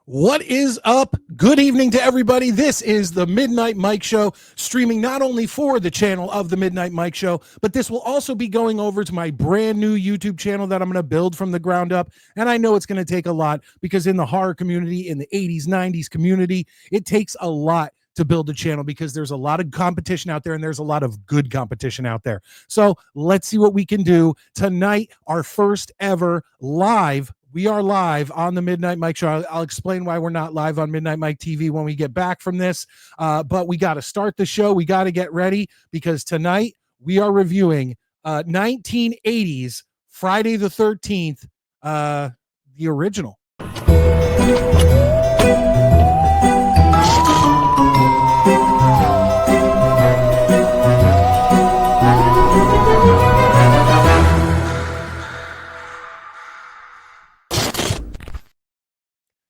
What is up? Good evening to everybody. This is the Midnight Mike Show, streaming not only for the channel of the Midnight Mike Show, but this will also be going over to my brand new YouTube channel that I'm going to build from the ground up. And I know it's going to take a lot because in the horror community, in the 80s, 90s community, it takes a lot to build a channel because there's a lot of competition out there and there's a lot of good competition out there. So let's see what we can do tonight. Our first ever live. We are live on the Midnight Mike Show. I'll explain why we're not live on Midnight Mike TV when we get back from this. But we got to start the show. We got to get ready because tonight we are reviewing 1980s Friday the 13th, the original.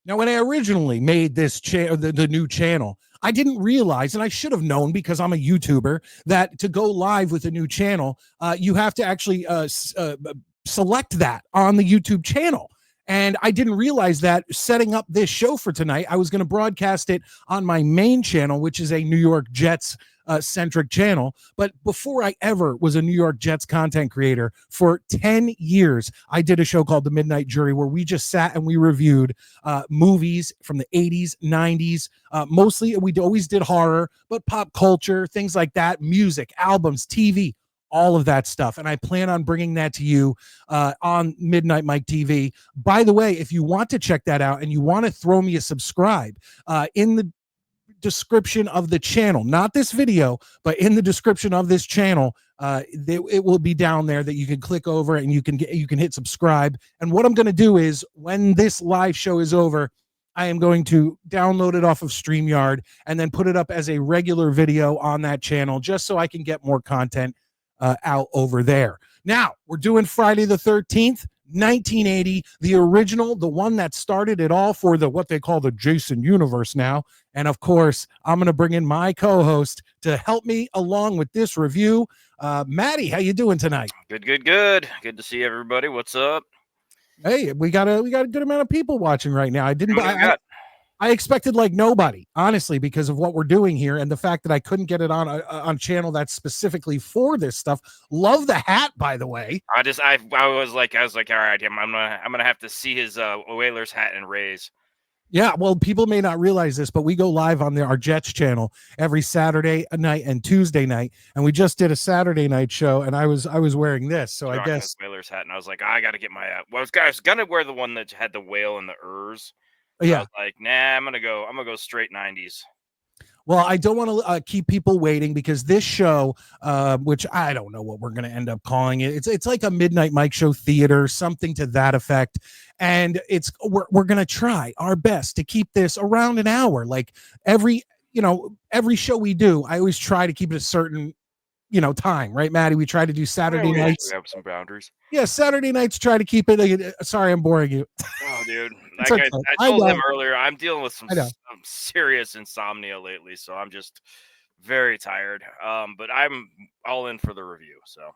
Now, when I originally made this the new channel, I didn't realize, and I should have known because I'm a YouTuber, that to go live with a new channel, you have to actually select that on the YouTube channel. And I didn't realize that setting up this show for tonight, I was going to broadcast it on my main channel, which is a New York Jets centric channel. But before I ever was a New York Jets content creator, for 10 years, I did a show called The Midnight Jury where we just sat and we reviewed movies from the 80s, 90s. Mostly, we always did horror, but pop culture, things like that, music, albums, TV, all of that stuff. And I plan on bringing that to you on Midnight Mike TV. By the way, if you want to check that out and you want to throw me a subscribe, in the description of the channel, not this video, but in the description of this channel, it will be down there that you can click over and you can hit subscribe. And what I'm going to do is when this live show is over, I am going to download it off of StreamYard and then put it up as a regular video on that channel just so I can get more content out over there. Now, we're doing Friday the 13th, 1980, the original, the one that started it all for the what they call the Jason universe now. And of course, I'm going to bring in my co-host to help me along with this review. Maddie, how you doing tonight? Good. Good to see everybody. What's up? Hey, we got a good amount of people watching right now. I expected like nobody, honestly, because of what we're doing here and the fact that I couldn't get it on a channel that's specifically for this stuff. Love the hat, by the way. I was like, all right, I'm gonna have to see his Whalers hat and raise. Yeah, well, people may not realize this, but we go live on our Jets channel every Saturday night and Tuesday night, and we just did a Saturday night show, and I was wearing this, so I guess Whalers hat, and I was like, I got to get my. Well, I was gonna wear the one that had the whale and the ers. Yeah, I was like, nah, I'm gonna go straight 90s. Well, I don't want to keep people waiting because this show, which I don't know what we're going to end up calling it, it's like a Midnight Mike Show theater, something to that effect. And we're going to try our best to keep this around an hour. Like every show we do, I always try to keep it a certain time, right, Maddie? We try to do Saturday nights. We have some boundaries. Yeah, Saturday nights try to keep it. Sorry, I'm boring you. Oh, dude. Like I told him earlier, I'm dealing with some serious insomnia lately, so I'm just very tired. But I'm all in for the review. So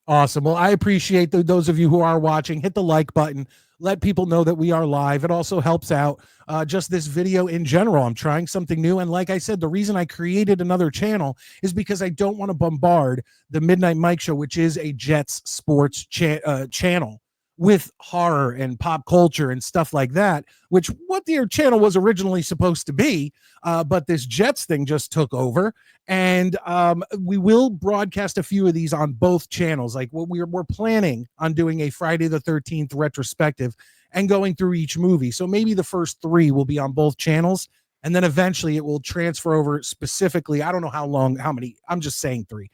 awesome. Well, I appreciate those of you who are watching. Hit the like button. Let people know that we are live. It also helps out just this video in general. I'm trying something new. And like I said, the reason I created another channel is because I don't want to bombard the Midnight Mike Show, which is a Jets sports channel, with horror and pop culture and stuff like that, which what their channel was originally supposed to be. But this Jets thing just took over. And we will broadcast a few of these on both channels. Like we're planning on doing a Friday the 13th retrospective and going through each movie. So maybe the first 3 will be on both channels. And then eventually it will transfer over specifically. I don't know how many. I'm just saying 3.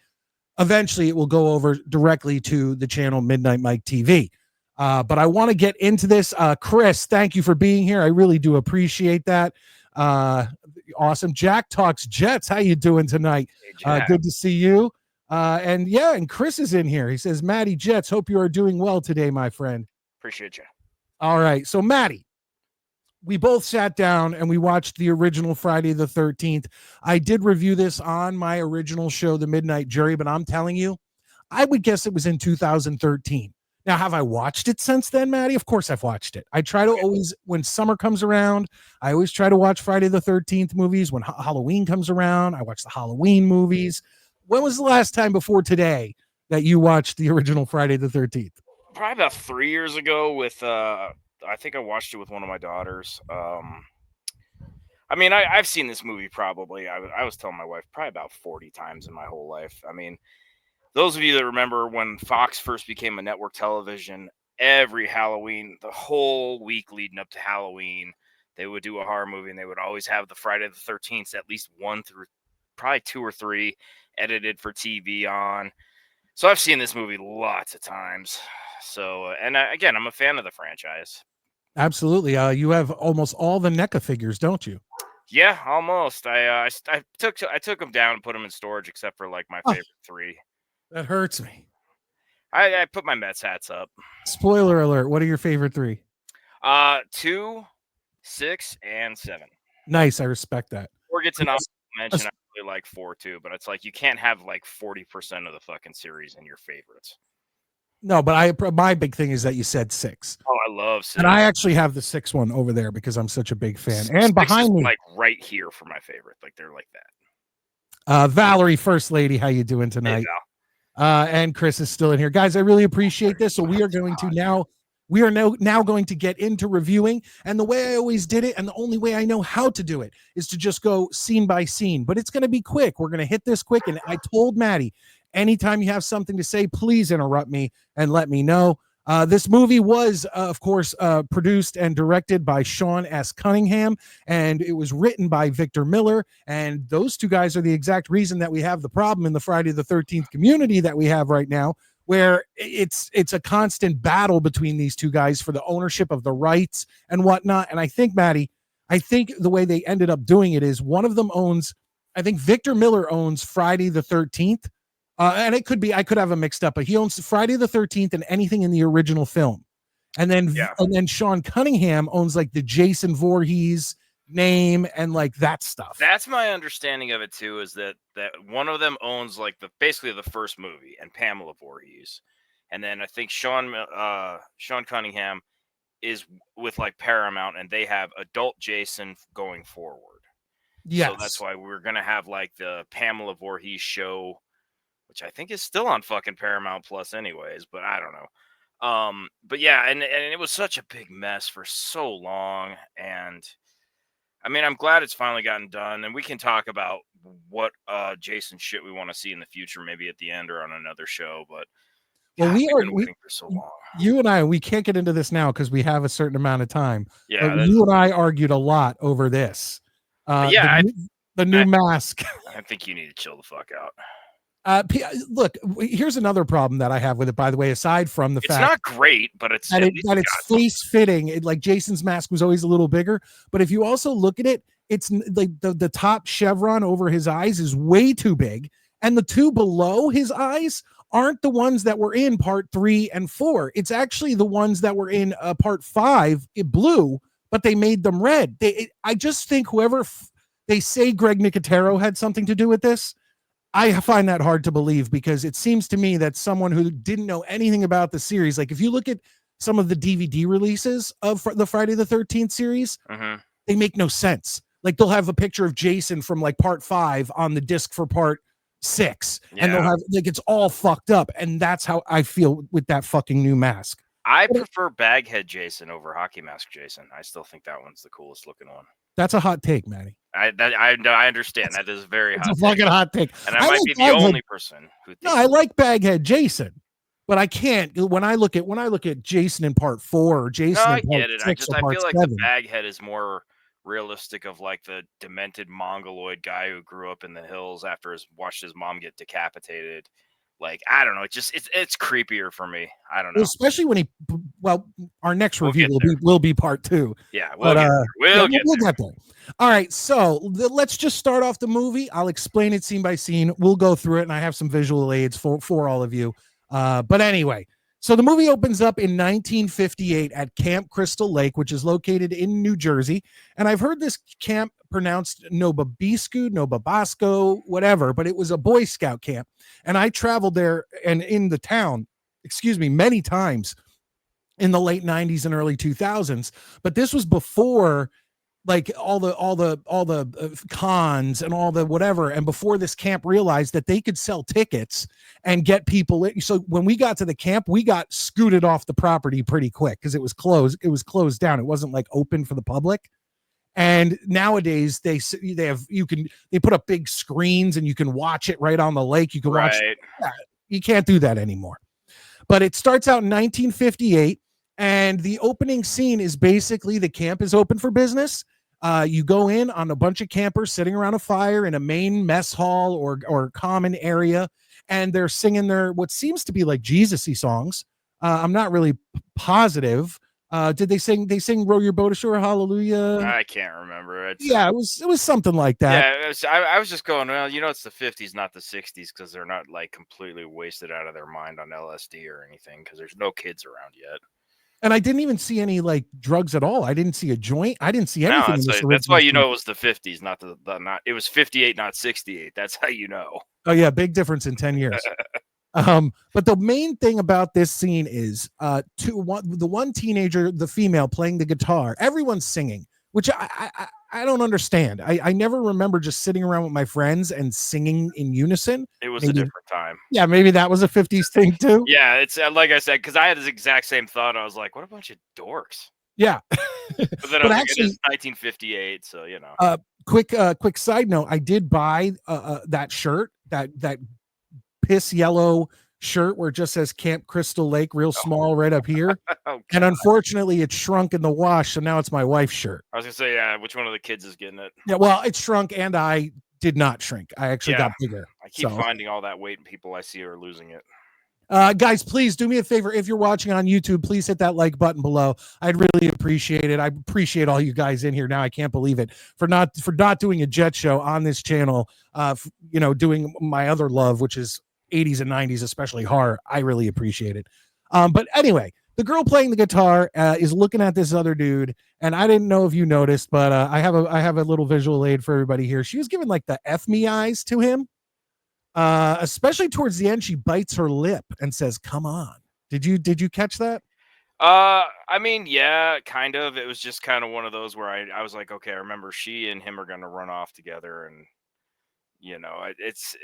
Eventually it will go over directly to the channel Midnight Mike TV. But I want to get into this. Chris, thank you for being here. I really do appreciate that. Awesome. Jack Talks Jets. How you doing tonight? Hey, good to see you. And Chris is in here. He says, Maddie Jets, hope you are doing well today, my friend. Appreciate you. All right. So, Maddie, we both sat down and we watched the original Friday the 13th. I did review this on my original show, The Midnight Jury, but I'm telling you, I would guess it was in 2013. Now, have I watched it since then, Maddie? Of course I've watched it. I try to always, when summer comes around, I always try to watch Friday the 13th movies. When Halloween comes around, I watch the Halloween movies. When was the last time before today that you watched the original Friday the 13th? Probably about 3 years ago with, I think I watched it with one of my daughters. I mean, I've seen this movie probably, I was telling my wife, probably about 40 times in my whole life. I mean, those of you that remember when Fox first became a network television, every Halloween, the whole week leading up to Halloween, they would do a horror movie, and they would always have the Friday the 13th, at least 1 through probably 2 or 3 edited for TV on. So I've seen this movie lots of times. So, and again, I'm a fan of the franchise. Absolutely. You have almost all the NECA figures, don't you? Yeah, almost. I took them down and put them in storage, except for like my favorite 3. That hurts me. I put my Mets hats up. Spoiler alert. What are your favorite 3? 2, 6, and 7. Nice. I respect that. 4 gets an honorable mention. I really like 4 too, but it's like you can't have like 40% of the fucking series in your favorites. No, but my big thing is that you said 6. Oh, I love 6. And I actually have the 6 one over there because I'm such a big fan. And behind me, like right here for my favorite. Like they're like that. Valerie, First Lady, how you doing tonight? Hey, and Chris is still in here. Guys, I really appreciate this. So we are going to now going to get into reviewing. And the way I always did it, and the only way I know how to do it, is to just go scene by scene. But it's going to be quick. We're going to hit this quick. And I told Maddie, anytime you have something to say, please interrupt me and let me know. This movie was, of course, produced and directed by Sean S. Cunningham, and it was written by Victor Miller. And those two guys are the exact reason that we have the problem in the Friday the 13th community that we have right now, where it's a constant battle between these two guys for the ownership of the rights and whatnot. And I think, Maddie, the way they ended up doing it is one of them owns, I think Victor Miller owns Friday the 13th. And it could be, I could have them mixed up, but he owns Friday the 13th and anything in the original film. And then Sean Cunningham owns like the Jason Voorhees name and like that stuff. That's my understanding of it too, is that one of them owns like basically the first movie and Pamela Voorhees. And then I think Sean Cunningham is with like Paramount, and they have adult Jason going forward. Yes. So that's why we're going to have like the Pamela Voorhees show, which I think is still on fucking Paramount Plus anyways, but I don't know. But yeah, and it was such a big mess for so long. And I mean, I'm glad it's finally gotten done, and we can talk about what Jason shit we want to see in the future, maybe at the end or on another show. But well, we've been waiting for so long. You and I, we can't get into this now because we have a certain amount of time. Yeah, but you and I argued a lot over this. The new mask. I think you need to chill the fuck out. Look, here's another problem that I have with it, by the way, aside from the fact it's not great, but it's face fitting. Like Jason's mask was always a little bigger, but if you also look at it, it's like the top chevron over his eyes is way too big, and the two below his eyes aren't the ones that were in part 3 and 4. It's actually the ones that were in part 5, blue, but they made them red. I just think they say Greg Nicotero had something to do with this. I find that hard to believe, because it seems to me that someone who didn't know anything about the series, like if you look at some of the DVD releases of the Friday the 13th series, they make no sense. Like they'll have a picture of Jason from like part 5 on the disc for part 6, and they'll have like, it's all fucked up. And that's how I feel with that fucking new mask. I prefer Baghead Jason over Hockey Mask Jason. I still think that one's the coolest looking one. That's a hot take, Manny. I understand. That is very hot. It's a fucking hot take. And I might be the only person who thinks I like Baghead Jason, but I can't. When I look at Jason in part 4 or Jason in part 6 or part 7, I feel like the Baghead is more realistic of like the demented mongoloid guy who grew up in the hills after watched his mom get decapitated. Like, I don't know. It's creepier for me. I don't know. Especially when our next review will be part 2. Yeah, we'll get there. All right, so let's just start off the movie. I'll explain it scene by scene. We'll go through it, and I have some visual aids for all of you. But anyway, so the movie opens up in 1958 at Camp Crystal Lake, which is located in New Jersey. And I've heard this camp pronounced Nobabasco, whatever, but it was a Boy Scout camp. And I traveled there and in the town, many times in the late 90s and early 2000s. But this was before like all the cons and all the whatever, and before this camp realized that they could sell tickets and get people in. So when we got to the camp, we got scooted off the property pretty quick because it was closed down. It wasn't like open for the public. And nowadays they put up big screens and you can watch it right on the lake. You can watch. Yeah, you can't do that anymore. But it starts out in 1958, and the opening scene is basically the camp is open for business. You go in on a bunch of campers sitting around a fire in a main mess hall or common area, and they're singing their what seems to be like Jesus-y songs. I'm not really positive. Did they sing? They sing "Row Your Boat Ashore," "Hallelujah"? I can't remember. Yeah, it was something like that. Yeah, I was just going, well, it's the 50s, not the 60s, because they're not like completely wasted out of their mind on LSD or anything, because there's no kids around yet. And I didn't even see any like drugs at all. I didn't see a joint. I didn't see anything. That's why it was the 50s, not it was 58, not 68. That's how you know. Oh yeah, big difference in 10 years. But the main thing about this scene is the one teenager, the female playing the guitar, everyone's singing, which I don't understand. I never remember just sitting around with my friends and singing in unison. It was a different time. Yeah, maybe that was a 50s thing too. Yeah, it's like I said, because I had this exact same thought. I was like, what a bunch of dorks. Yeah. But then actually, it's 1958, so quick side note, I did buy that shirt, that piss yellow shirt where it just says Camp Crystal Lake real small right up here. And unfortunately it shrunk in the wash, so now it's my wife's shirt. I was gonna say, yeah, which one of the kids is getting it? Yeah, well, it shrunk and I did not shrink. I actually got bigger. I keep finding all that weight and people I see are losing it. Guys, please do me a favor. If you're watching on YouTube, please hit that like button below. I'd really appreciate it. I appreciate all you guys in here now. I can't believe it for not doing a Jet show on this channel. Doing my other love, which is 80s and 90s, especially horror. I really appreciate it. But anyway, the girl playing the guitar is looking at this other dude, and I didn't know if you noticed, but I have a little visual aid for everybody here. She was giving like the F me eyes to him. Especially towards the end, she bites her lip and says, "Come on." Did you catch that? I mean, yeah, kind of. It was just kind of one of those where I was like, okay, I remember she and him are going to run off together, and it's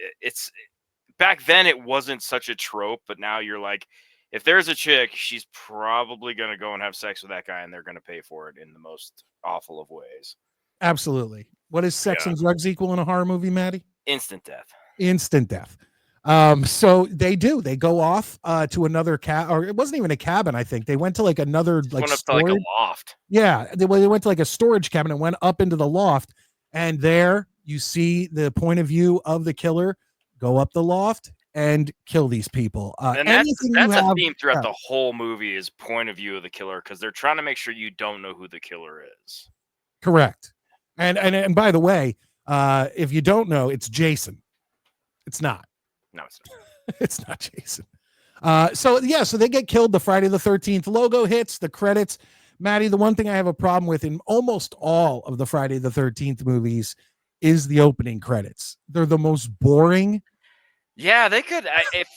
back then it wasn't such a trope, but now you're like, if there's a chick, she's probably going to go and have sex with that guy, and they're going to pay for it in the most awful of ways. Absolutely. What is sex and drugs equal in a horror movie, Maddie? Instant death. Instant death. So they go off to another or it wasn't even a cabin. I think they went to like another like storage. To like a loft. Yeah, they went to like a storage cabin and went up into the loft, and there you see the point of view of the killer go up the loft and kill these people. And that's a theme throughout the whole movie is point of view of the killer, because they're trying to make sure you don't know who the killer is. Correct. And by the way, if you don't know, it's Jason. It's not. No, it's not. It's not Jason. So they get killed. The Friday the 13th logo hits, the credits. Maddie, the one thing I have a problem with in almost all of the Friday the 13th movies is the opening credits. They're the most boring. Yeah, they could.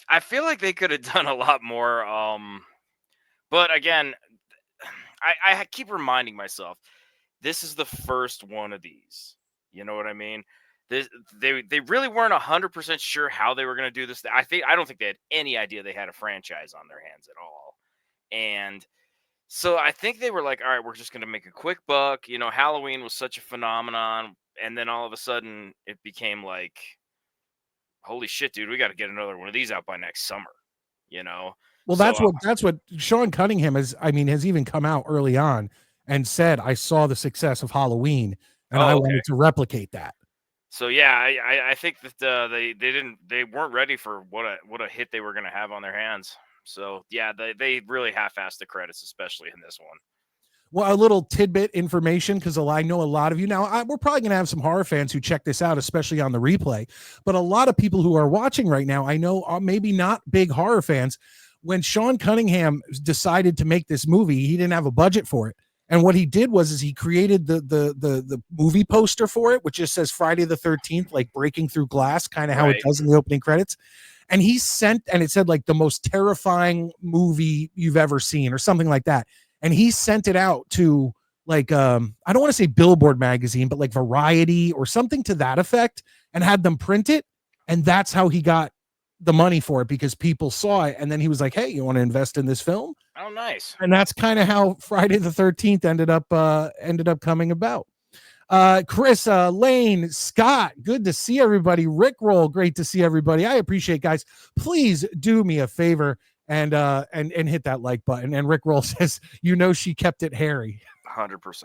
I feel like they could have done a lot more. But again, I keep reminding myself, this is the first one of these. You know what I mean? They really weren't 100% sure how they were going to do this. I don't think they had any idea they had a franchise on their hands at all. And so I think they were like, all right, we're just going to make a quick buck. Halloween was such a phenomenon. And then all of a sudden it became like, holy shit, dude, we got to get another one of these out by next summer. Well, that's what Sean Cunningham has even come out early on and said, I saw the success of Halloween and I wanted to replicate that. So yeah, I think that they weren't ready for what a hit they were going to have on their hands. So yeah, they really half-assed the credits, especially in this one. Well, a little tidbit information, because I know a lot of you now. We're probably going to have some horror fans who check this out, especially on the replay. But a lot of people who are watching right now, I know, are maybe not big horror fans. When Sean Cunningham decided to make this movie, he didn't have a budget for it. And what he did was he created the movie poster for it, which just says Friday the 13th, like breaking through glass, kind of how it does in the opening credits. And he sent, and it said like the most terrifying movie you've ever seen or something like that. And he sent it out to like I don't want to say Billboard magazine, but like Variety or something to that effect, and had them print it. And that's how he got the money for it, because people saw it. And then he was like, hey, you want to invest in this film? Oh, nice. And that's kind of how Friday the 13th ended up coming about. Chris, Lane, Scott, good to see everybody. Rick Roll, great to see everybody. I appreciate, guys. Please do me a favor and hit that like button. And Rick Roll says, she kept it hairy. 100%.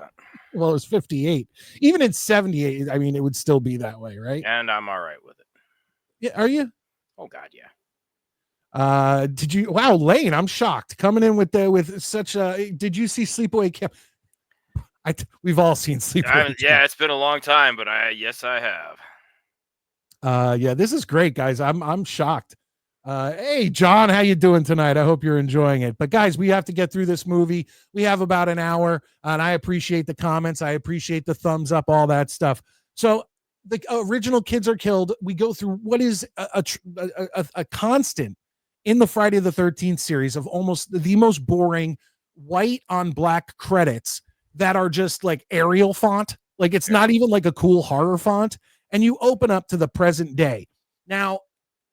Well, it was 58. Even in 78, I mean, it would still be that way, right? And I'm all right with it. Yeah, are you? Oh God, yeah. Did you? Wow, Lane, I'm shocked coming in with such a. Did you see Sleepaway Camp? We've all seen Sleepaway Camp. Yeah, it's been a long time, but yes, I have. Yeah, this is great, guys. I'm shocked. Hey, John, how you doing tonight? I hope you're enjoying it. But guys, we have to get through this movie. We have about an hour, and I appreciate the comments. I appreciate the thumbs up, all that stuff. So the original kids are killed. We go through what is a constant in the Friday the 13th series of almost the most boring white on black credits that are just like Arial font. Like it's not even like a cool horror font. And you open up to the present day. Now,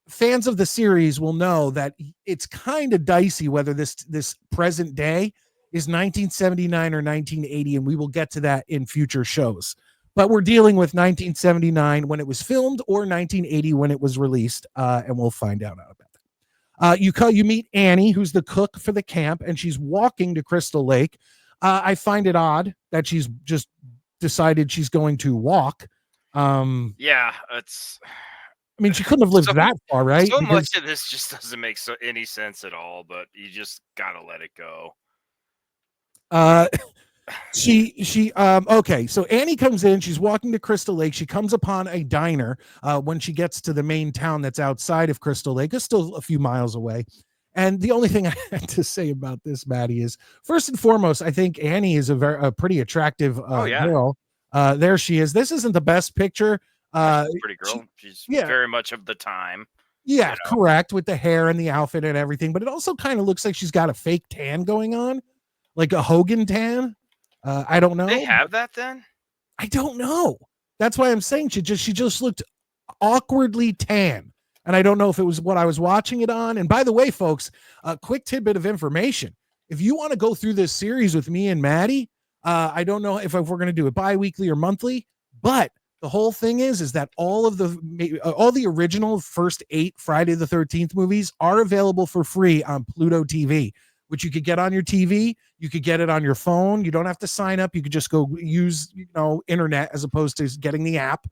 fans of the series will know that it's kind of dicey whether this present day is 1979 or 1980, and we will get to that in future shows. But we're dealing with 1979 when it was filmed or 1980 when it was released, and we'll find out about that. You meet Annie, who's the cook for the camp, and she's walking to Crystal Lake. I find it odd that she's just decided she's going to walk. Yeah, it's. I mean, she couldn't have lived that far, right? So much of this just doesn't make any sense at all, but you just gotta let it go. Okay, so Annie comes in, she's walking to Crystal Lake. She comes upon a diner when she gets to the main town that's outside of Crystal Lake. It's still a few miles away. And the only thing I had to say about this, Maddie, is first and foremost, I think Annie is a pretty attractive girl. There she is. This isn't the best picture. Pretty girl. She's very much of the time. Yeah, correct, with the hair and the outfit and everything. But it also kind of looks like she's got a fake tan going on, like a Hogan tan. I don't know. They have that then? I don't know. That's why I'm saying she just looked awkwardly tan. And I don't know if it was what I was watching it on. And by the way, folks, a quick tidbit of information. If you want to go through this series with me and Maddie, I don't know if we're going to do it bi-weekly or monthly, but the whole thing is that all the original first 8 Friday the 13th movies are available for free on Pluto TV, which you could get on your TV. You could get it on your phone. You don't have to sign up. You could just go use, internet as opposed to getting the app,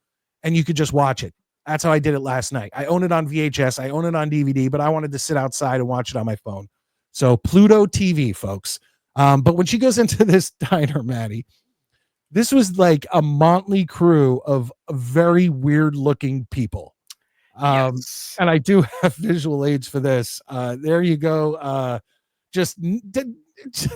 and you could just watch it. That's how I did it last night. I own it on VHS. I own it on DVD, but I wanted to sit outside and watch it on my phone. So Pluto TV, folks. But when she goes into this diner, Maddie, this was like a motley crew of very weird looking people. Yes. And I do have visual aids for this. There you go. Just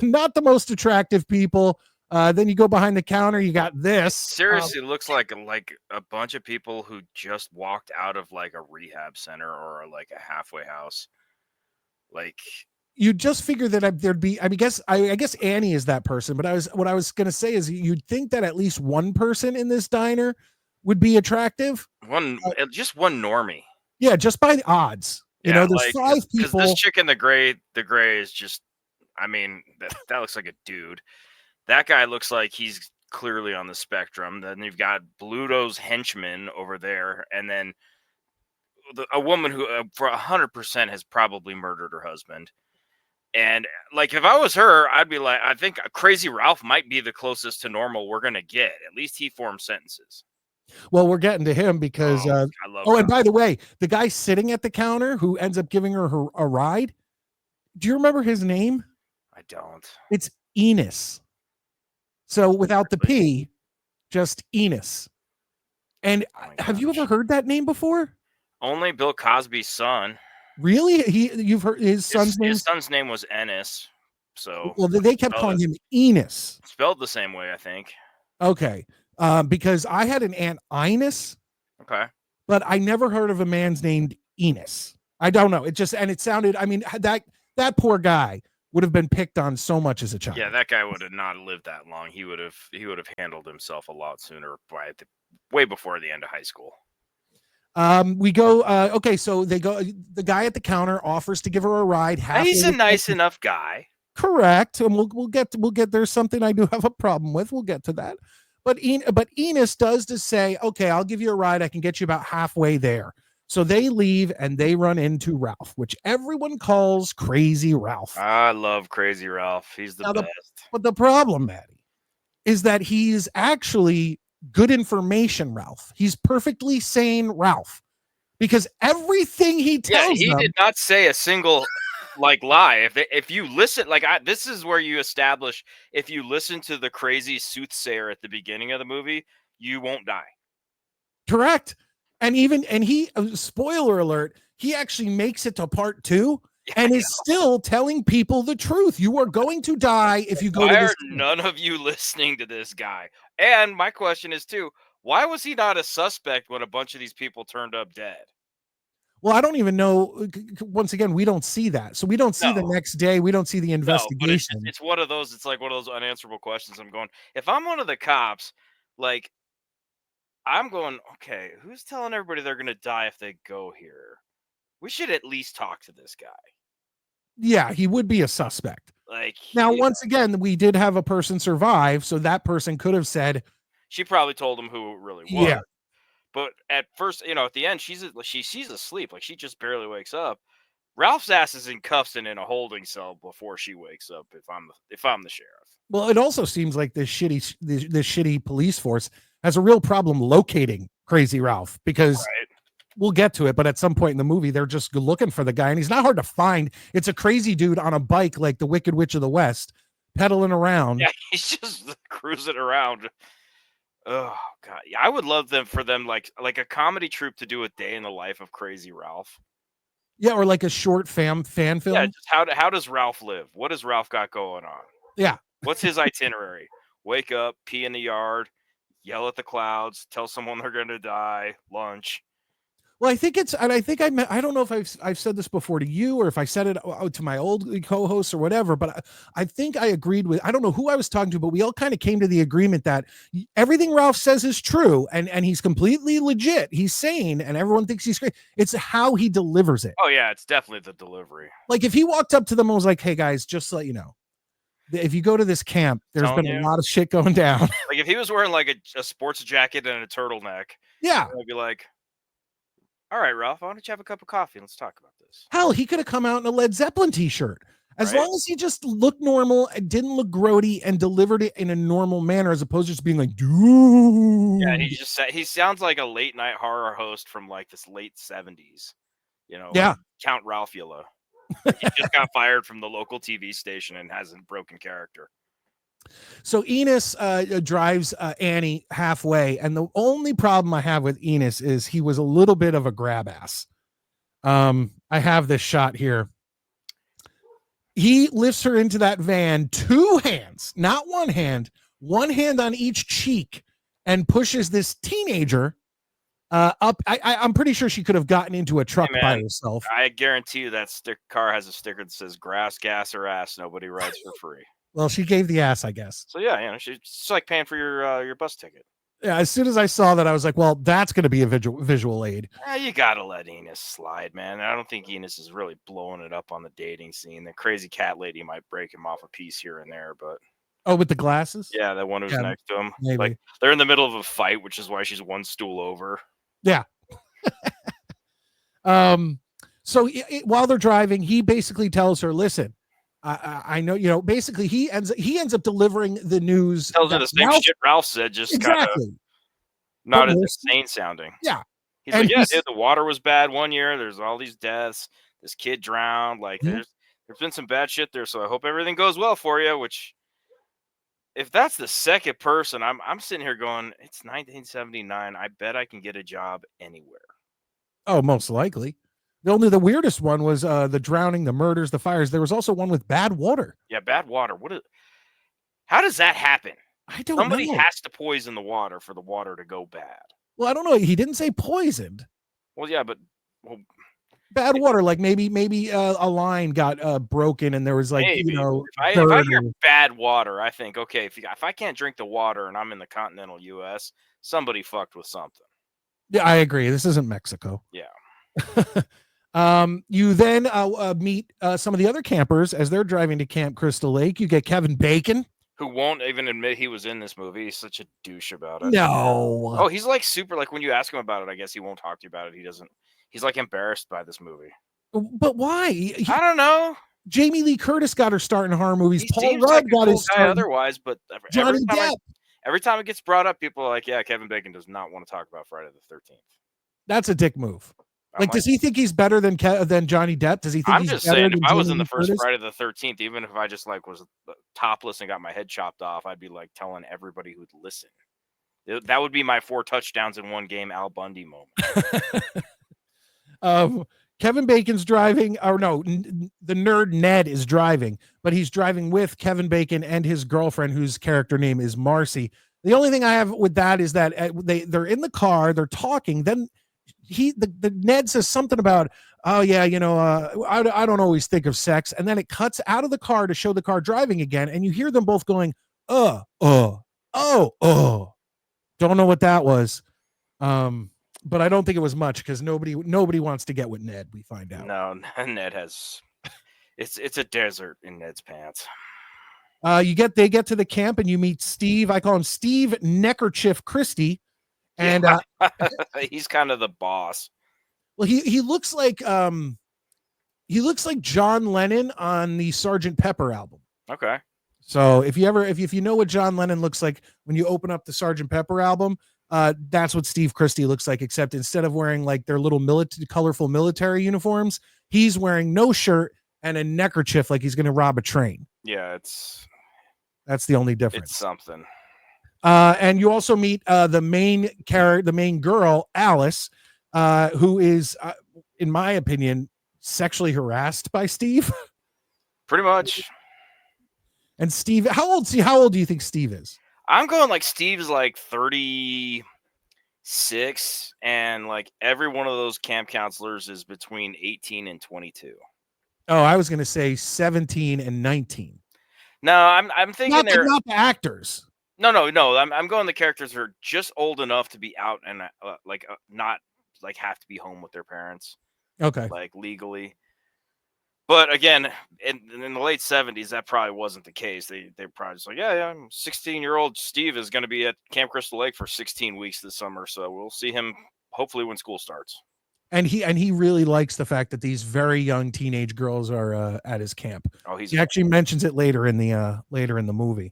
not the most attractive people. Then you go behind the counter, you got this. Seriously, looks like a bunch of people who just walked out of like a rehab center or like a halfway house. Like, you just figure that there'd be, I guess Annie is that person, but what I was going to say is you'd think that at least one person in this diner would be attractive. Just one normie. Yeah, just by the odds. There's like, 5 people. This chick in the gray is just, I mean, that looks like a dude. That guy looks like he's clearly on the spectrum. Then you've got Bluto's henchman over there, and then a woman who, for 100%, has probably murdered her husband. And like, if I was her, I'd be like, I think Crazy Ralph might be the closest to normal we're gonna get. At least he forms sentences. Well, we're getting to him because I love and by the way, the guy sitting at the counter who ends up giving her a ride. Do you remember his name? I don't. It's Enos. So without the P, just Enos. And have you ever heard that name before? Only Bill Cosby's son. Really? You've heard his son's name? His son's name was Ennis. So Well, they kept calling him Enos. spelled the same way, I think. Okay. Because I had an aunt Ines, Okay. but I never heard of a man's named Enos. I don't know. It just, and it sounded, I mean, that poor guy would have been picked on so much as a child. Yeah, that guy would have not lived that long. He would have handled himself a lot sooner way before the end of high school. We go, okay, so they go, the guy at the counter offers to give her a ride. He's a nice enough guy. Correct. And we'll get, there's something I do have a problem with. We'll get to that. But Enos does to say, okay, I'll give you a ride. I can get you about halfway there. So they leave and they run into Ralph, which everyone calls Crazy Ralph. I love Crazy Ralph. He's the best. But the problem, Maddie, is that he's actually good information Ralph. He's perfectly sane Ralph. Because everything he tells them, did not say a single lie. If you listen, this is where you establish, if you listen to the crazy soothsayer at the beginning of the movie, you won't die. Correct. And he, spoiler alert, he actually makes it to part 2 and is still telling people the truth. You are going to die if you go to this. Why are none of you listening to this guy? And my question is too, why was he not a suspect when a bunch of these people turned up dead? Well, I don't even know. Once again, we don't see that. So we don't see the next day. We don't see the investigation. No, but it's one of those, it's like one of those unanswerable questions. I'm going, if I'm one of the cops, like, I'm going, okay, who's telling everybody they're going to die if they go here? We should at least talk to this guy. Yeah, he would be a suspect. Now, once again, we did have a person survive, so that person could have said. She probably told him who it really was. Yeah. But at first, at the end, she's asleep. Like, she just barely wakes up. Ralph's ass is in cuffs and in a holding cell before she wakes up. If I'm the sheriff. Well, it also seems like this shitty police force has a real problem locating Crazy Ralph, because we'll get to it, but at some point in the movie, they're just looking for the guy, and he's not hard to find. It's a crazy dude on a bike, like the Wicked Witch of the West, pedaling around. Yeah, he's just cruising around. Oh God, yeah, I would love for them like a comedy troupe to do a day in the life of Crazy Ralph. Yeah, or like a short fan film. Yeah, just how does Ralph live? What does Ralph got going on? Yeah. What's his itinerary? Wake up, pee in the yard, yell at the clouds, tell someone they're going to die, lunch. Well, I think I don't know if I've said this before to you, or if I said it to my old co-hosts or whatever, but I think I agreed with, I don't know who I was talking to, but we all kind of came to the agreement that everything Ralph says is true, and he's completely legit. He's sane, and everyone thinks he's great. It's how he delivers it. Oh yeah, it's definitely the delivery. Like if he walked up to them and was like, "Hey guys, just to let you know, if you go to this camp, there's been a lot of shit going down." Like if he was wearing like a sports jacket and a turtleneck, yeah, I'd be like, all right, Ralph, why don't you have a cup of coffee and let's talk about this? Hell, he could have come out in a Led Zeppelin t-shirt. As long as he just looked normal and didn't look grody and delivered it in a normal manner, as opposed to just being like, dude. Yeah, he sounds like a late night horror host from like this late 70s. Yeah. Count Ralphula. He just got fired from the local TV station and hasn't broken character. So Enos drives Annie halfway, and the only problem I have with Enos is he was a little bit of a grab ass. I have this shot here. He lifts her into that van, 2 hands, not one hand on each cheek, and pushes this teenager up. I'm pretty sure she could have gotten into a truck by herself. I guarantee you that car has a sticker that says grass, gas, or ass. Nobody rides for free. Well, she gave the ass, I guess. So yeah, she's like paying for your bus ticket. Yeah, as soon as I saw that, I was like, well, that's going to be a visual aid. You got to let Enos slide, man. I don't think Enos is really blowing it up on the dating scene. The crazy cat lady might break him off a piece here and there, but... Oh, with the glasses? Yeah, the one who's next to him. Maybe. Like, they're in the middle of a fight, which is why she's one stool over. Yeah. So while they're driving, he basically tells her, listen, I know, basically he ends up delivering the news. Tells her the same shit Ralph said, just exactly. Kind of not as insane sounding. Yeah. He's like, yeah, dude, the water was bad one year. There's all these deaths. This kid drowned. Like, there's been some bad shit there. So I hope everything goes well for you. Which, if that's the second person, I'm sitting here going, it's 1979. I bet I can get a job anywhere. Oh, most likely. The weirdest one was the drowning, the murders, the fires. There was also one with bad water. Yeah, bad water. How does that happen? I don't Somebody know. has to poison the water for the water to go bad. Well, I don't know. He didn't say poisoned. Well, yeah, but well, Bad water, like maybe a line got broken and there was like maybe if I dirt hear or- bad water, I think okay, if I can't drink the water and I'm in the continental U.S., somebody fucked with something. Yeah, I agree. This isn't Mexico. Yeah. You then meet some of the other campers as they're driving to Camp Crystal Lake. You get Kevin Bacon. Who won't even admit he was in this movie. He's such a douche about it. No. Oh, he's like super, like when you ask him about it, I guess he won't talk to you about it. He's like embarrassed by this movie. But why? I don't know. Jamie Lee Curtis got her start in horror movies. He Paul seems Rudd like a got cool his guy start. otherwise, but Johnny Depp. every time it gets brought up, people are like, yeah, Kevin Bacon does not want to talk about Friday the 13th. That's a dick move. I'm Like, does he think he's better than Johnny Depp? Does he think I'm he's just better saying, than if I was Jamie in the Lee first Curtis? Friday the 13th, even if I just like was topless and got my head chopped off, I'd be like telling everybody who'd listen. That would be my 4 touchdowns in one game Al Bundy moment. Kevin Bacon's driving, or no, the nerd Ned is driving, but he's driving with Kevin Bacon and his girlfriend, whose character name is Marcy. The only thing I have with that is that they're in the car, they're talking. Then the Ned says something about, oh yeah, I don't always think of sex, and then it cuts out of the car to show the car driving again, and you hear them both going, oh. Don't know what that was. But I don't think it was much because nobody wants to get with Ned. We find out. No, Ned has it's a desert in Ned's pants. They get to the camp and you meet Steve. I call him Steve Neckerchief Christie, and he's kind of the boss. Well, he looks like John Lennon on the Sgt. Pepper album. Okay. So if you know what John Lennon looks like when you open up the Sgt. Pepper album, that's what Steve Christie looks like, except instead of wearing like their little colorful military uniforms, he's wearing no shirt and a neckerchief like he's going to rob a train. Yeah, that's the only difference. It's something. And you also meet the main girl, Alice, who is, in my opinion, sexually harassed by Steve. Pretty much. And Steve, how old do you think Steve is? I'm going like Steve's like 36, and like every one of those camp counselors is between 18 and 22. Oh, I was going to say 17 and 19. No, I'm thinking they're not the actors. No. I'm going the characters are just old enough to be out and not like have to be home with their parents. Okay. Like legally. But again, in the late 70s, that probably wasn't the case. They probably just like, yeah, 16-year-old Steve is going to be at Camp Crystal Lake for 16 weeks this summer, so we'll see him hopefully when school starts. And he really likes the fact that these very young teenage girls are at his camp. Oh, he actually mentions it later in the movie.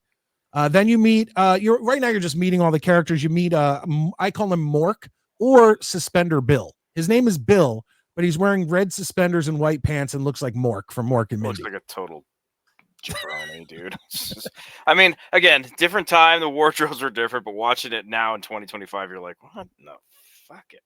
Then you meet you're just meeting all the characters. You meet I call him Mork or Suspender Bill. His name is Bill, but he's wearing red suspenders and white pants and looks like Mork from Mork and Mindy. Looks like a total jabroni, dude. I mean, again, different time. The wardrobes are different, but watching it now in 2025, you're like, what? No, fuck it.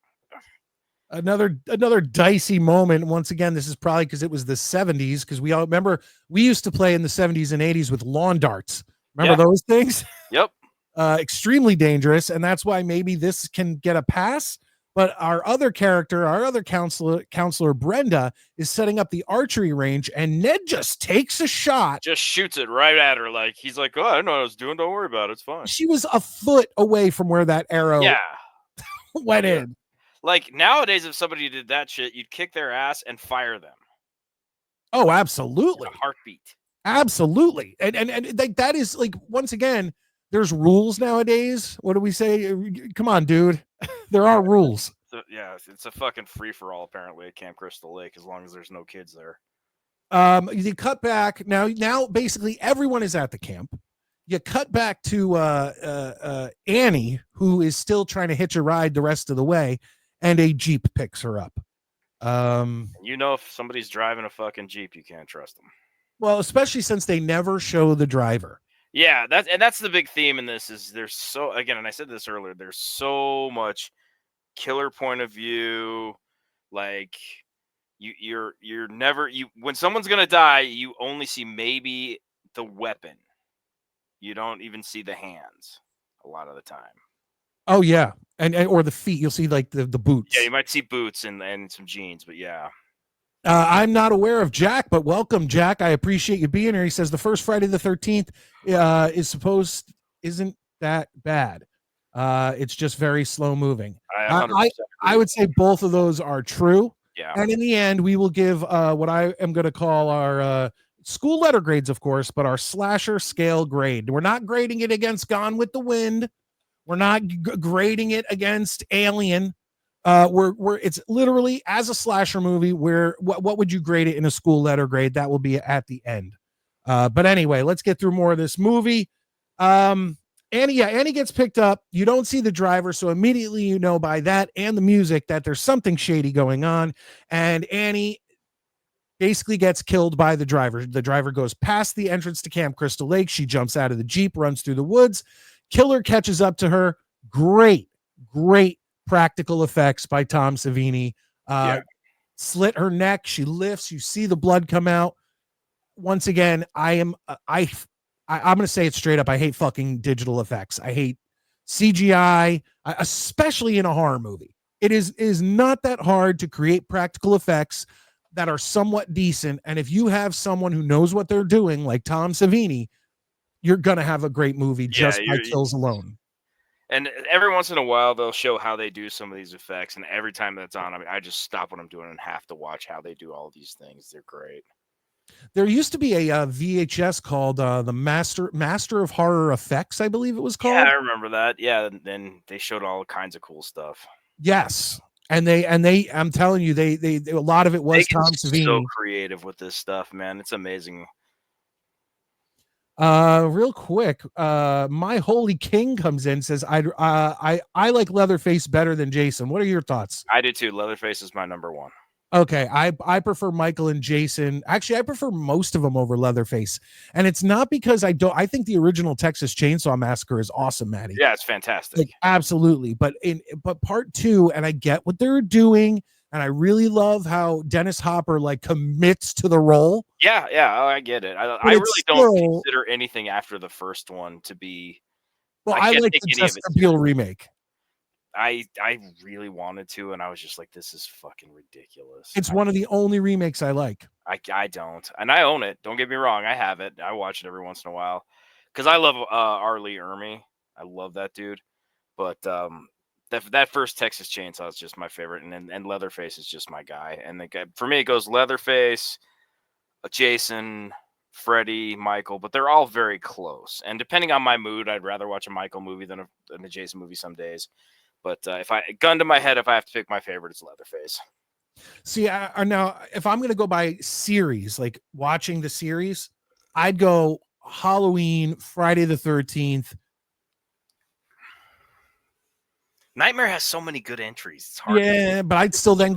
Another dicey moment. Once again, this is probably because it was the 70s, because we all remember we used to play in the 70s and 80s with lawn darts. Remember those things? Yep. Extremely dangerous, and that's why maybe this can get a pass. But our other counselor Brenda, is setting up the archery range, and Ned just takes a shot. Just shoots it right at her. Like, he's like, oh, I didn't know what I was doing. Don't worry about it. It's fine. She was a foot away from where that arrow went in. Like, nowadays, if somebody did that shit, you'd kick their ass and fire them. Oh, absolutely. A heartbeat. Absolutely. And like, that is like, once again, there's rules nowadays. What do we say? Come on, dude. There are rules. Yeah, it's a fucking free-for-all, apparently, at Camp Crystal Lake, as long as there's no kids there. You cut back. Now basically everyone is at the camp. You cut back to Annie, who is still trying to hitch a ride the rest of the way, and a Jeep picks her up. If somebody's driving a fucking Jeep, you can't trust them. Well, especially since they never show the driver. Yeah, that's the big theme in this. Is there's so, again, and I said this earlier, there's so much killer point of view, like you're never when someone's gonna die, you only see maybe the weapon. You don't even see the hands a lot of the time. Oh yeah, and or the feet. You'll see like the boots. Yeah, you might see boots and some jeans, but yeah. I'm not aware of Jack, but welcome, Jack. I appreciate you being here. He says the first Friday the 13th isn't that bad. It's just very slow moving. I would say both of those are true. Yeah. And in the end, we will give what I am going to call our school letter grades, of course, but our slasher scale grade. We're not grading it against Gone with the Wind. We're not grading it against Alien. We're it's literally as a slasher movie. Where what would you grade it in a school letter grade? That will be at the end. But anyway, let's get through more of this movie. Annie gets picked up. You don't see the driver, so immediately you know by that and the music that there's something shady going on. And Annie basically gets killed by the driver. The driver goes past the entrance to Camp Crystal Lake. She jumps out of the Jeep, runs through the woods. Killer catches up to her. Great practical effects by Tom Savini. Slit her neck. She lifts. You see the blood come out. Once again, I'm going to say it straight up. I hate fucking digital effects. I hate CGI, especially in a horror movie. It is not that hard to create practical effects that are somewhat decent. And if you have someone who knows what they're doing, like Tom Savini, you're going to have a great movie just by kills alone. And every once in a while, they'll show how they do some of these effects. And every time that's on, I just stop what I'm doing and have to watch how they do all these things. They're great. There used to be a VHS called the Master of Horror Effects, I believe it was called. Yeah, I remember that. Yeah, and they showed all kinds of cool stuff. Yes, and they I'm telling you, they a lot of it was Tom Savini. So creative with this stuff, man. It's amazing. Real quick, My Holy King comes in, says I like Leatherface better than Jason. What are your thoughts? I do too. Leatherface is my number one. Okay, I prefer Michael and Jason. Actually, I prefer most of them over Leatherface, and it's not because I don't. I think the original Texas Chainsaw Massacre is awesome, Maddie. Yeah, it's fantastic. Like, absolutely. But part two, and I get what they're doing, and I really love how Dennis Hopper like commits to the role. Yeah, I get it. I really don't consider anything after the first one to be. Well, I like the Jessica Biel remake. I really wanted to, and I was just like, this is fucking ridiculous. It's one of the only remakes I like. I don't, and I own it. Don't get me wrong, I have it. I watch it every once in a while because I love R. Lee Ermey. I love that dude. But that first Texas Chainsaw is just my favorite, and Leatherface is just my guy. And for me, it goes Leatherface, Jason, Freddy, Michael, but they're all very close. And depending on my mood, I'd rather watch a Michael movie than a Jason movie some days. But if I gun to my head, if I have to pick my favorite, it's Leatherface. See, now if I'm going to go by series, like watching the series, I'd go Halloween, Friday the 13th. Nightmare has so many good entries. It's hard. Yeah, but I'd still then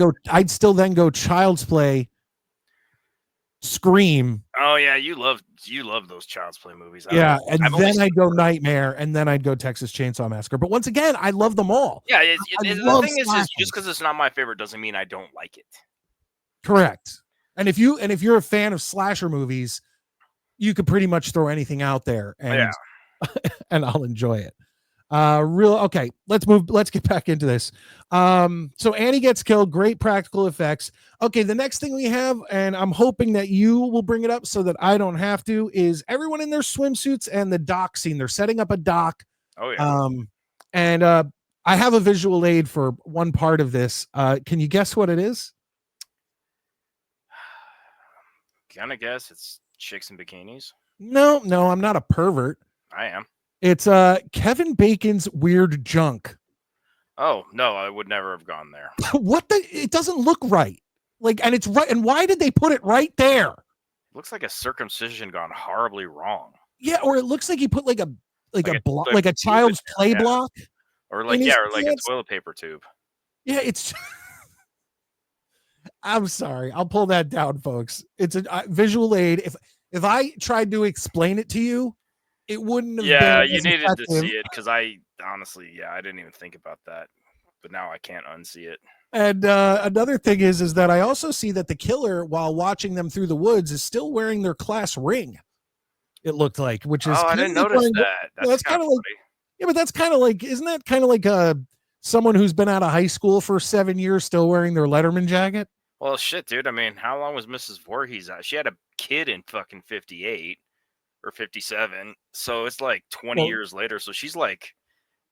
go Child's Play, Scream. Oh yeah, you love those Child's Play movies. Yeah, and then I'd go Nightmare, and then I'd go Texas Chainsaw Massacre. But once again, I love them all. Yeah, the thing is just because it's not my favorite doesn't mean I don't like it. Correct. And if you're a fan of slasher movies, you could pretty much throw anything out there, and and I'll enjoy it. Okay, let's get back into this. So Annie gets killed, great practical effects. Okay, the next thing we have, and I'm hoping that you will bring it up so that I don't have to, is everyone in their swimsuits and the dock scene. They're setting up a dock. Oh yeah. And I have a visual aid for one part of this. Can you guess what it is? Can I guess it's chicks in bikinis? No, I'm not a pervert. I am. It's Kevin Bacon's Weird Junk. Oh no, I would never have gone there. It doesn't look right. Like, and it's right. And why did they put it right there? Looks like a circumcision gone horribly wrong. Yeah, or it looks like he put like a child's play block, or like a toilet paper tube. Yeah, it's. I'm sorry, I'll pull that down, folks. It's a visual aid. If I tried to explain it to you, it wouldn't have been. Yeah, you needed to see it because I honestly, I didn't even think about that. but now I can't unsee it. And another thing is that I also see that the killer, while watching them through the woods, is still wearing their class ring. It looked like, which is Oh, I kind of didn't like notice wearing, that. well, That's that's kind kind of of like, funny. yeah, but that's kind of like, isn't that kind of like someone who's been out of high school for 7 years still wearing their Letterman jacket? Well, shit, dude. I mean, how long was Mrs. Voorhees out? She had a kid in fucking 58 or 57. So it's like 20 Well, years later. So she's like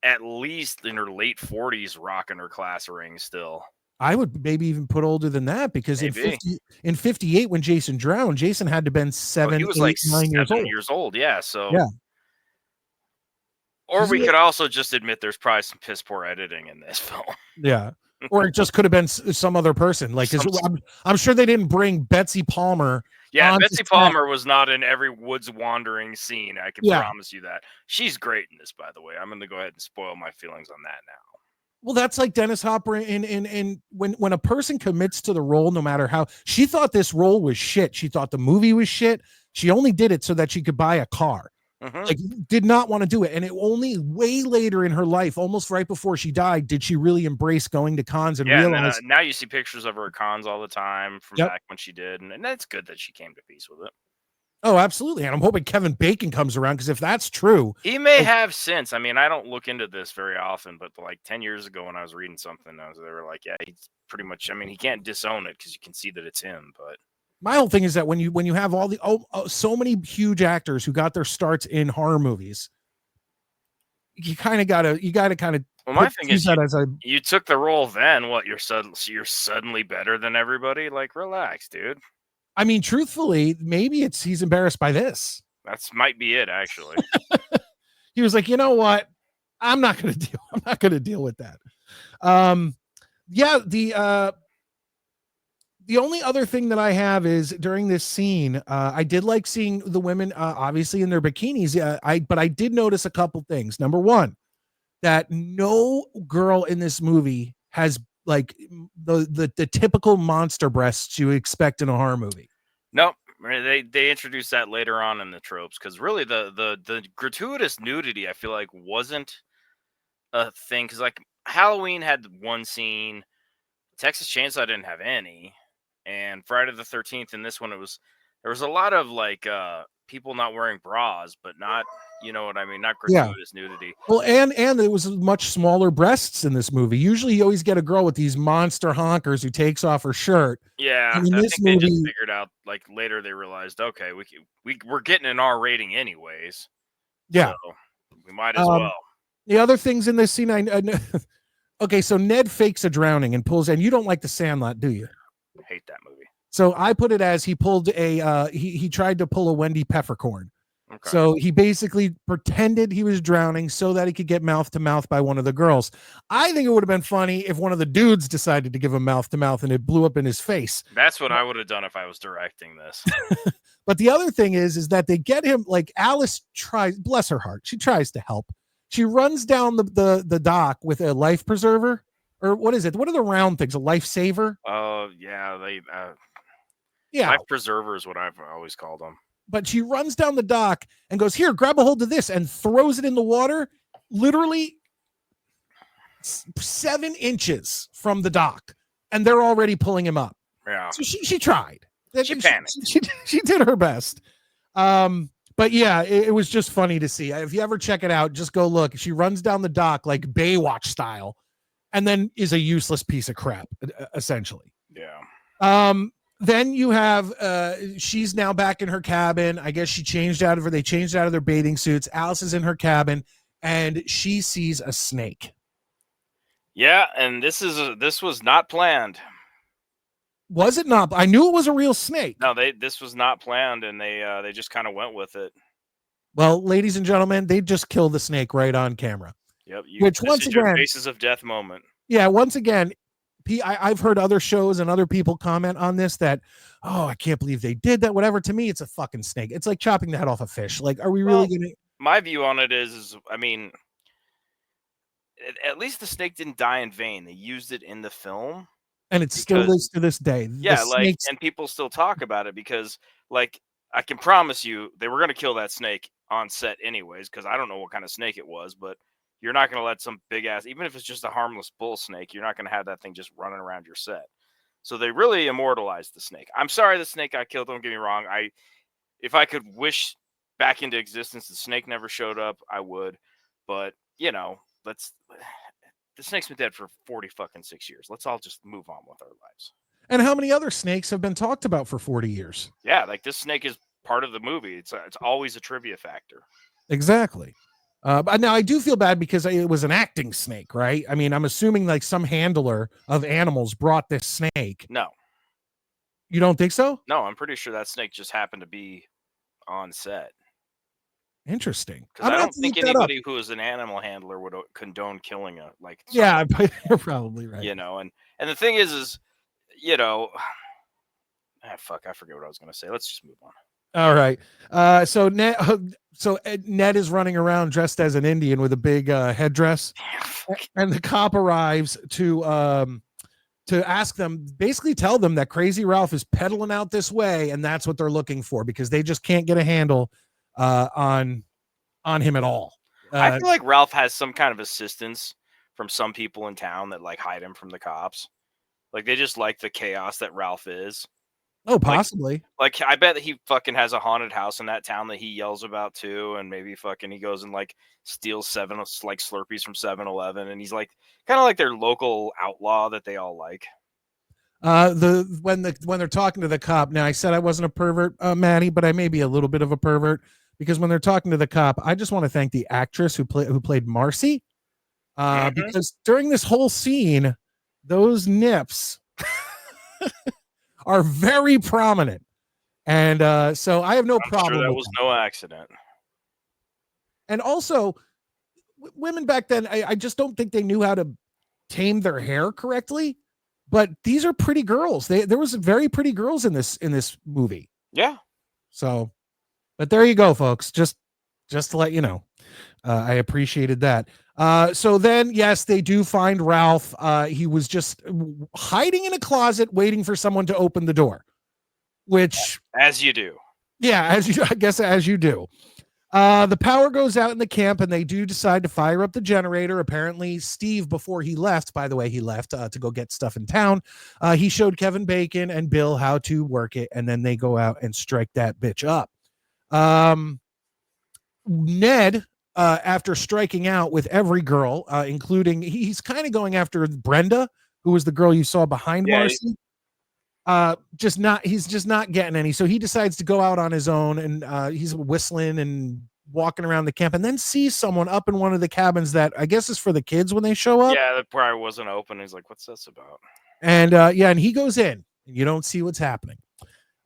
at least in her late 40s rocking her class ring still. I would maybe even put older than that because Maybe. in 58, when Jason drowned, Jason had to have been Oh, he 7, was like 8, 9 years 7 old. years old. Yeah. So, Yeah. or we could also just admit there's probably some piss poor editing in this film. Yeah. Or it just could have been some other person. Like, I'm sure they didn't bring Betsy Palmer. Yeah, onto Betsy set. Palmer was not in every woods wandering scene. I can Yeah. promise you that. She's great in this, by the way. I'm going to go ahead and spoil my feelings on that now. Well, that's like Dennis Hopper in when a person commits to the role, no matter how, she thought this role was shit. She thought the movie was shit. She only did it so that she could buy a car. Like, did not want to do it. And it only way later in her life, almost right before she died, did she really embrace going to cons and realize. And now you see pictures of her at cons all the time from back when she did. And that's good that she came to peace with it. Oh, absolutely. And I'm hoping Kevin Bacon comes around, because if that's true, he may have since. I mean, I don't look into this very often, but like 10 years ago when I was reading something, they were like, yeah, he's pretty much, I mean, he can't disown it because you can see that it's him. But my whole thing is that when you have all the so many huge actors who got their starts in horror movies, you gotta kind of. Well, my thing is, you took the role then. What, you're suddenly better than everybody? Like, relax, dude. I mean, truthfully, maybe he's embarrassed by this. That's might be it, actually. He was like, you know what? I'm not gonna deal with that. Yeah, the only other thing that I have is during this scene, I did like seeing the women, obviously in their bikinis. But I did notice a couple things. Number one, that no girl in this movie has like the typical monster breasts you expect in a horror movie. Nope. They introduced that later on in the tropes, because really the gratuitous nudity, I feel like, wasn't a thing, because like Halloween had one scene, Texas Chainsaw didn't have any, and Friday the 13th in this one, there was a lot of like people not wearing bras, but not, you know what I mean, not gratuitous nudity. Well, and it was much smaller breasts in this movie. Usually you always get a girl with these monster honkers who takes off her shirt. Yeah, and in I this think movie, they just figured out, like, later they realized, okay, we're getting an R rating anyways. Yeah, so we might as well. The other things in this scene, okay, so Ned fakes a drowning and pulls, and you don't like The Sandlot, do you? I hate that movie. So I put it as he pulled he tried to pull a Wendy Peppercorn. Okay. So he basically pretended he was drowning so that he could get mouth to mouth by one of the girls. I think it would have been funny if one of the dudes decided to give him mouth to mouth and it blew up in his face. That's what I would have done if I was directing this. But the other thing is that they get him, like, Alice tries, bless her heart, she tries to help. She runs down the dock with a life preserver, or what is it? What are the round things? A lifesaver? Oh, yeah, life preserver is what I've always called them. But she runs down the dock and goes, here, grab a hold of this, and throws it in the water, literally 7 inches from the dock, and they're already pulling him up. Yeah. So she tried. She panicked. She did her best. But yeah, it was just funny to see. If you ever check it out, just go look. She runs down the dock like Baywatch style, and then is a useless piece of crap, essentially. Yeah. Then you have she's now back in her cabin. I guess they changed out of their bathing suits. Alice is in her cabin and she sees a snake. Yeah, and this was not planned. Was it not? I knew it was a real snake. No, this was not planned, and they just kind of went with it. Well, ladies and gentlemen, they just killed the snake right on camera. Yep. Which once again, your faces of death moment. Yeah, once again, I've heard other shows and other people comment on this that, oh, I can't believe they did that. Whatever. To me, it's a fucking snake. It's like chopping the head off a fish. Like, are we really gonna? My view on it is, I mean, at least the snake didn't die in vain. They used it in the film, and it still lives to this day. Yeah, like, and people still talk about it because, like, I can promise you, they were gonna kill that snake on set anyways, because I don't know what kind of snake it was, but You're not going to let some big ass, even if it's just a harmless bull snake, you're not going to have that thing just running around your set. So they really immortalized the snake. I'm sorry the snake got killed. Don't get me wrong. If I could wish back into existence the snake never showed up, I would. But let's. The snake's been dead for 40 fucking 6 years. Let's all just move on with our lives. And how many other snakes have been talked about for 40 years? Yeah, like this snake is part of the movie. It's always a trivia factor. Exactly. But now I do feel bad because it was an acting snake, right? I mean, I'm assuming like some handler of animals brought this snake. No. You don't think so? No, I'm pretty sure that snake just happened to be on set. Interesting. Because I don't think anybody who is an animal handler would condone killing a Yeah, you're probably right. And the thing is fuck, I forget what I was gonna say. Let's just move on. All right. So Ned is running around dressed as an Indian with a big headdress, and the cop arrives to ask them, basically tell them that Crazy Ralph is pedaling out this way, and that's what they're looking for because they just can't get a handle on him at all. I feel like Ralph has some kind of assistance from some people in town that like hide him from the cops. Like they just like the chaos that Ralph is. Oh, possibly. Like I bet that he fucking has a haunted house in that town that he yells about too, and maybe fucking he goes and like steals 7 like Slurpees from 7-Eleven, and he's like kind of like their local outlaw that they all like. When they're talking to the cop, now I said I wasn't a pervert, Maddie, but I may be a little bit of a pervert because when they're talking to the cop, I just want to thank the actress who played Marcy, because during this whole scene, those nips are very prominent, and so I have no problem. Sure that was no accident. And also, women back then, I just don't think they knew how to tame their hair correctly. But these are pretty girls. There was very pretty girls in this movie. Yeah. So, but there you go, folks. Just to let you know, I appreciated that. So then, yes, they do find Ralph. He was just hiding in a closet, waiting for someone to open the door. Which, as you do, yeah, as you do. The power goes out in the camp, and they do decide to fire up the generator. Apparently, Steve, before he left, by the way, he left to go get stuff in town. He showed Kevin Bacon and Bill how to work it, and then they go out and strike that bitch up. Ned, after striking out with every girl, including he's kind of going after Brenda, who was the girl you saw behind Marcy. He's just not getting any. So he decides to go out on his own, and he's whistling and walking around the camp, and then sees someone up in one of the cabins that I guess is for the kids when they show up. Yeah, that probably wasn't open. He's like, "What's this about?" And and he goes in, and you don't see what's happening.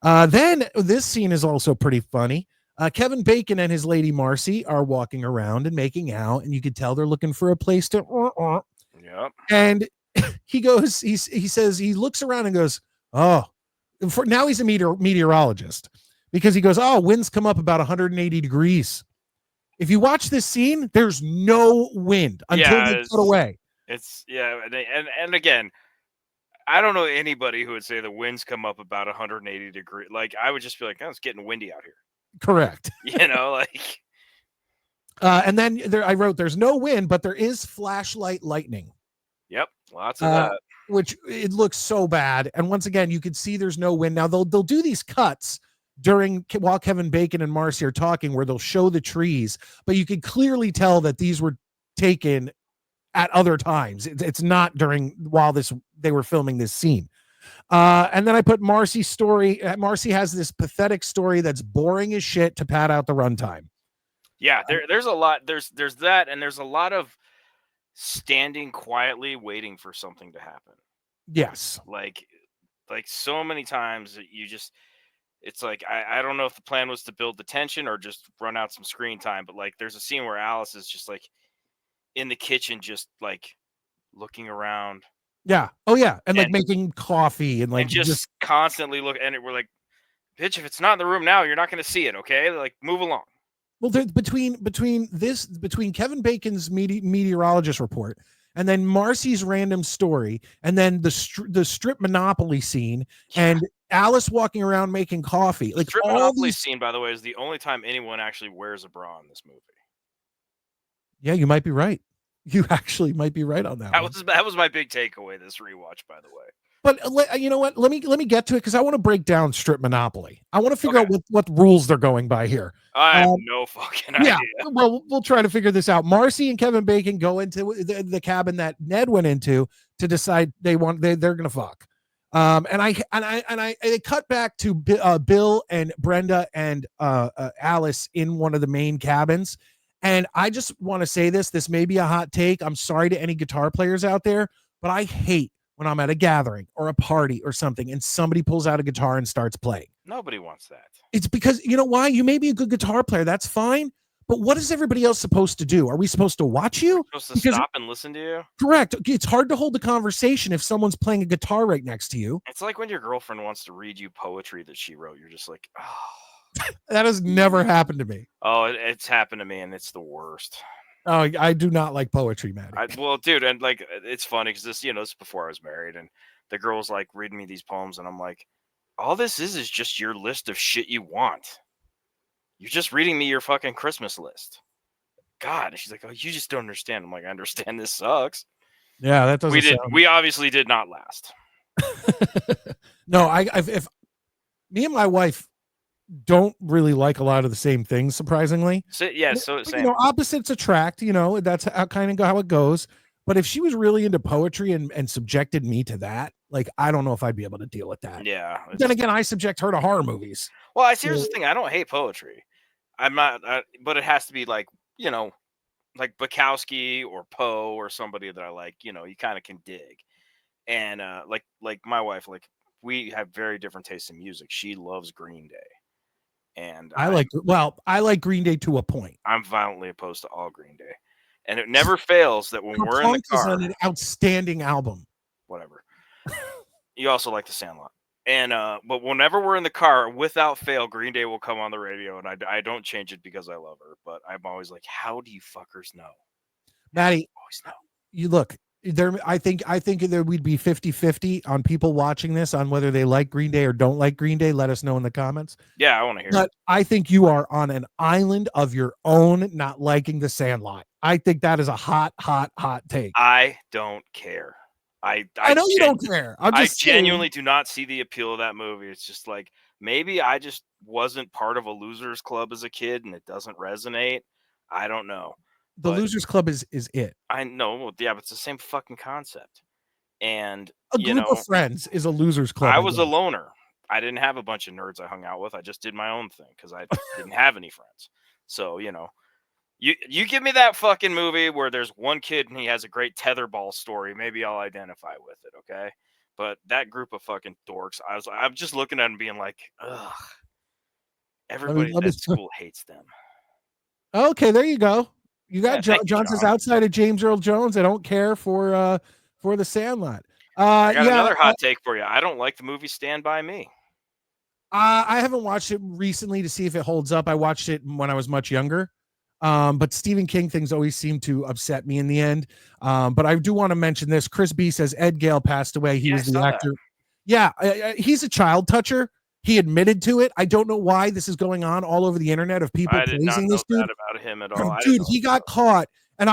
Then this scene is also pretty funny. Kevin Bacon and his lady Marcy are walking around and making out, and you can tell they're looking for a place to. Yep. And he goes. He says he looks around and goes, "Oh." Now he's a meteorologist because he goes, "Oh, winds come up about 180 degrees." If you watch this scene, there's no wind until they put away. And again, I don't know anybody who would say the winds come up about 180 degrees. Like I would just be like, "Oh, it's getting windy out here." Correct. Like. And then I wrote, "There's no wind, but there is flashlight lightning." Yep, lots of that. Which it looks so bad. And once again, you can see there's no wind. Now they'll do these cuts while Kevin Bacon and Marcy are talking where they'll show the trees, but you can clearly tell that these were taken at other times. It's not while they were filming this scene. And then I put Marcy's story. Marcy has this pathetic story that's boring as shit to pad out the runtime. Yeah, there's a lot. There's that, and there's a lot of standing quietly waiting for something to happen. Yes. Like so many times it's like I don't know if the plan was to build the tension or just run out some screen time, but like there's a scene where Alice is just like in the kitchen just like looking around. Yeah. Oh yeah. And like making coffee and like and just constantly look, and we're like, bitch, if it's not in the room now, you're not going to see it. Okay. Like move along. Well, between Kevin Bacon's meteorologist report and then Marcy's random story and then the strip Monopoly scene and Alice walking around making coffee. Like strip Monopoly scene, by the way, is the only time anyone actually wears a bra in this movie. Yeah, you might be right. You actually might be right on that one. That was my big takeaway this rewatch, by the way. But you know what? Let me get to it because I want to break down Strip Monopoly. I want to figure Okay. out what rules they're going by here. I have no fucking Yeah, idea. well, we'll try to figure this out. Marcy and Kevin Bacon go into the cabin that Ned went into to decide they're gonna fuck. And they cut back to Bill and Brenda and Alice in one of the main cabins. And I just want to say this. This may be a hot take. I'm sorry to any guitar players out there, but I hate when I'm at a gathering or a party or something and somebody pulls out a guitar and starts playing. Nobody wants that. It's because, you know why? You may be a good guitar player. That's fine. But what is everybody else supposed to do? Are we supposed to watch you? Supposed to stop and listen to you? Correct. It's hard to hold the conversation if someone's playing a guitar right next to you. It's like when your girlfriend wants to read you poetry that she wrote. You're just like, oh. That has never happened to me. Oh, it's happened to me, and it's the worst. Oh, I do not like poetry, man. Well, dude, and like it's funny because this is before I was married, and the girl was like reading me these poems, and I'm like, all this is just your list of shit you want. You're just reading me your fucking Christmas list. God, and she's like, oh, you just don't understand. I'm like, I understand this sucks. Yeah, that doesn't. We obviously did not last. No, if me and my wife don't really like a lot of the same things, surprisingly. So, yeah, so you know, opposites attract. You know, that's kind of how it goes. But if she was really into poetry and subjected me to that, like, I don't know if I'd be able to deal with that. Yeah. Then again, I subject her to horror movies. Well, here's the thing. I don't hate poetry. I'm not, but it has to be like, you know, like Bukowski or Poe or somebody that I like, you know, you kind of can dig. And like my wife, like we have very different tastes in music. She loves Green Day. And I like Green Day to a point. I'm violently opposed to all Green Day. And it never fails that when we're in the car, is an outstanding album. Whatever. You also like the Sandlot. And but whenever we're in the car, without fail, Green Day will come on the radio, and I don't change it because I love her, but I'm always like, how do you fuckers know? Maddie, always know. You look there. I think there would be 50-50 on people watching this on whether they like Green Day or don't like Green Day. Let us know in the comments. Yeah, I want to hear. But I think you are on an island of your own, not liking the Sandlot. I think that is a hot take. I don't care. I know you don't care. I genuinely do not see the appeal of that movie. It's just like maybe I just wasn't part of a losers club as a kid and it doesn't resonate. I don't know. The Losers Club is it. I know. Yeah, but it's the same fucking concept. And a group of friends is a Losers Club. I was a loner. I didn't have a bunch of nerds I hung out with. I just did my own thing because I didn't have any friends. So, you know, you give me that fucking movie where there's one kid and he has a great tetherball story. Maybe I'll identify with it. Okay. But that group of fucking dorks, I'm just looking at them being like, ugh. Everybody at school hates them. Okay, there you go. You got John says outside of James Earl Jones, I don't care for the Sandlot. I got another hot take for you. I don't like the movie Stand By Me. I haven't watched it recently to see if it holds up. I watched it when I was much younger. But Stephen King things always seem to upset me in the end. But I do want to mention this. Chris B says Ed Gale passed away. He was the actor. Yeah, he's a child toucher. He admitted to it. I don't know why this is going on all over the internet of people praising this dude. About him at all. Dude, he got caught. And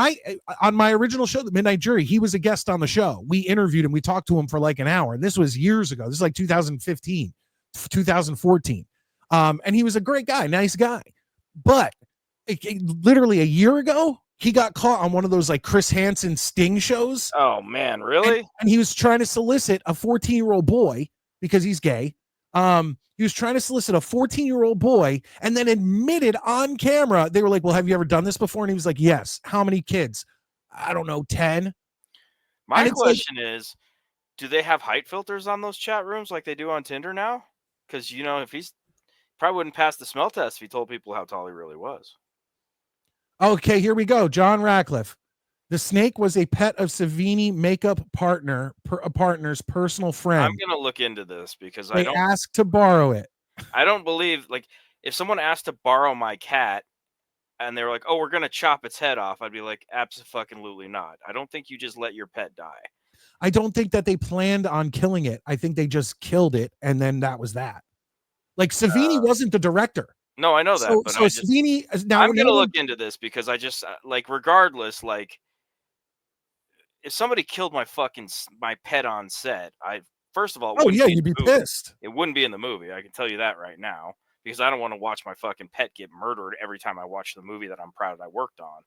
on my original show, The Midnight Jury, he was a guest on the show. We interviewed him. We talked to him for like an hour. And this was years ago. This is like 2015, 2014. And he was a great guy, nice guy. But literally a year ago, he got caught on one of those like Chris Hansen Sting shows. Oh, man, really? And he was trying to solicit a 14-year-old boy because he's gay. He was trying to solicit a 14-year-old boy and then admitted on camera. They were like, well, have you ever done this before? And he was like, yes. How many kids? I don't know, 10. My question is, do they have height filters on those chat rooms like they do on Tinder now? Because, you know, if he's probably wouldn't pass the smell test if he told people how tall he really was. Okay, here we go. John Ratcliffe. The snake was a pet of Savini makeup partner's personal friend. I'm going to look into this because they asked to borrow it. I don't believe, like, if someone asked to borrow my cat and they were like, oh, we're going to chop its head off, I'd be like, absolutely not. I don't think you just let your pet die. I don't think that they planned on killing it. I think they just killed it, and then that was that. Like, Savini wasn't the director. No, I know that. So Savini... I'm going to look into this because I just, like, regardless, like, if somebody killed my my pet on set, first of all, Oh yeah, you'd be pissed. It wouldn't be in the movie. I can tell you that right now, because I don't want to watch my fucking pet get murdered every time I watch the movie that I'm proud I worked on.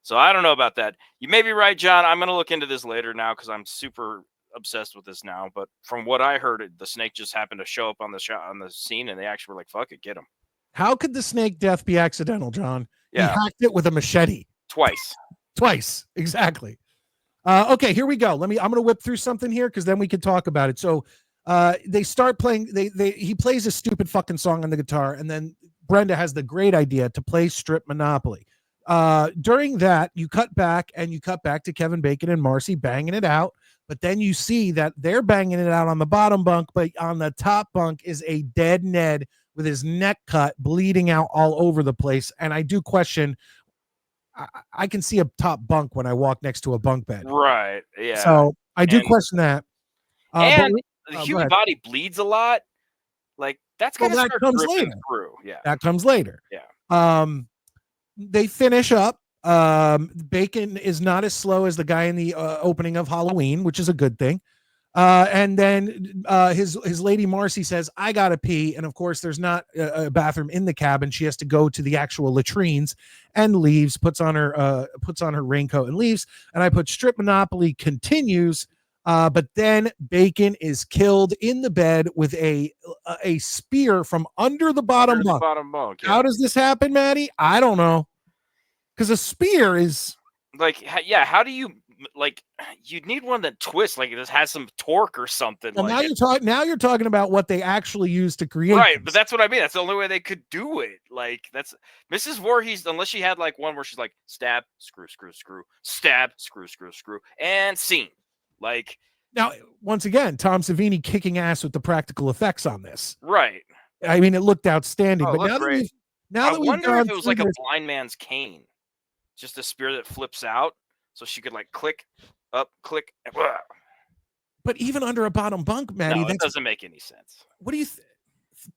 So I don't know about that. You may be right, John. I'm going to look into this later now because I'm super obsessed with this now. But from what I heard, the snake just happened to show up on the scene, and they actually were like, "Fuck it, get him." How could the snake death be accidental, John? Yeah. He hacked it with a machete. Twice, exactly. Okay, here we go. I'm going to whip through something here because then we can talk about it. So they start playing. He plays a stupid fucking song on the guitar, and then Brenda has the great idea to play Strip Monopoly. During that, you cut back to Kevin Bacon and Marcy banging it out. But then you see that they're banging it out on the bottom bunk, but on the top bunk is a dead Ned with his neck cut, bleeding out all over the place. And I do question. I can see a top bunk when I walk next to a bunk bed. Right. Yeah. So I do question that. And the human body bleeds a lot. Like that's well, that comes later. Through. Yeah. That comes later. Yeah. They finish up. Bacon is not as slow as the guy in the opening of Halloween, which is a good thing. And then his lady Marcy says, "I gotta pee," and of course, there's not a bathroom in the cabin. She has to go to the actual latrines and leaves. Puts on her raincoat and leaves. And I put Strip Monopoly continues. But then Bacon is killed in the bed with a spear from under the bottom bunk. Yeah. How does this happen, Maddie? I don't know. Because a spear is like, yeah. How do you you'd need one that twists, like it just has some torque or something. Well, now you're talking about what they actually use to create. Right, this. but that's what I mean. That's the only way they could do it. Like that's Mrs. Voorhees, unless she had like one where she's like stab, screw, stab, screw, and scene. Like now, once again, Tom Savini kicking ass with the practical effects on this. Right. I mean, it looked outstanding. Oh, but now that I wonder if it was like a blind man's cane, just a spear that flips out, so she could like click up, click. But even under a bottom bunk, Maddie, that doesn't make any sense. What do you?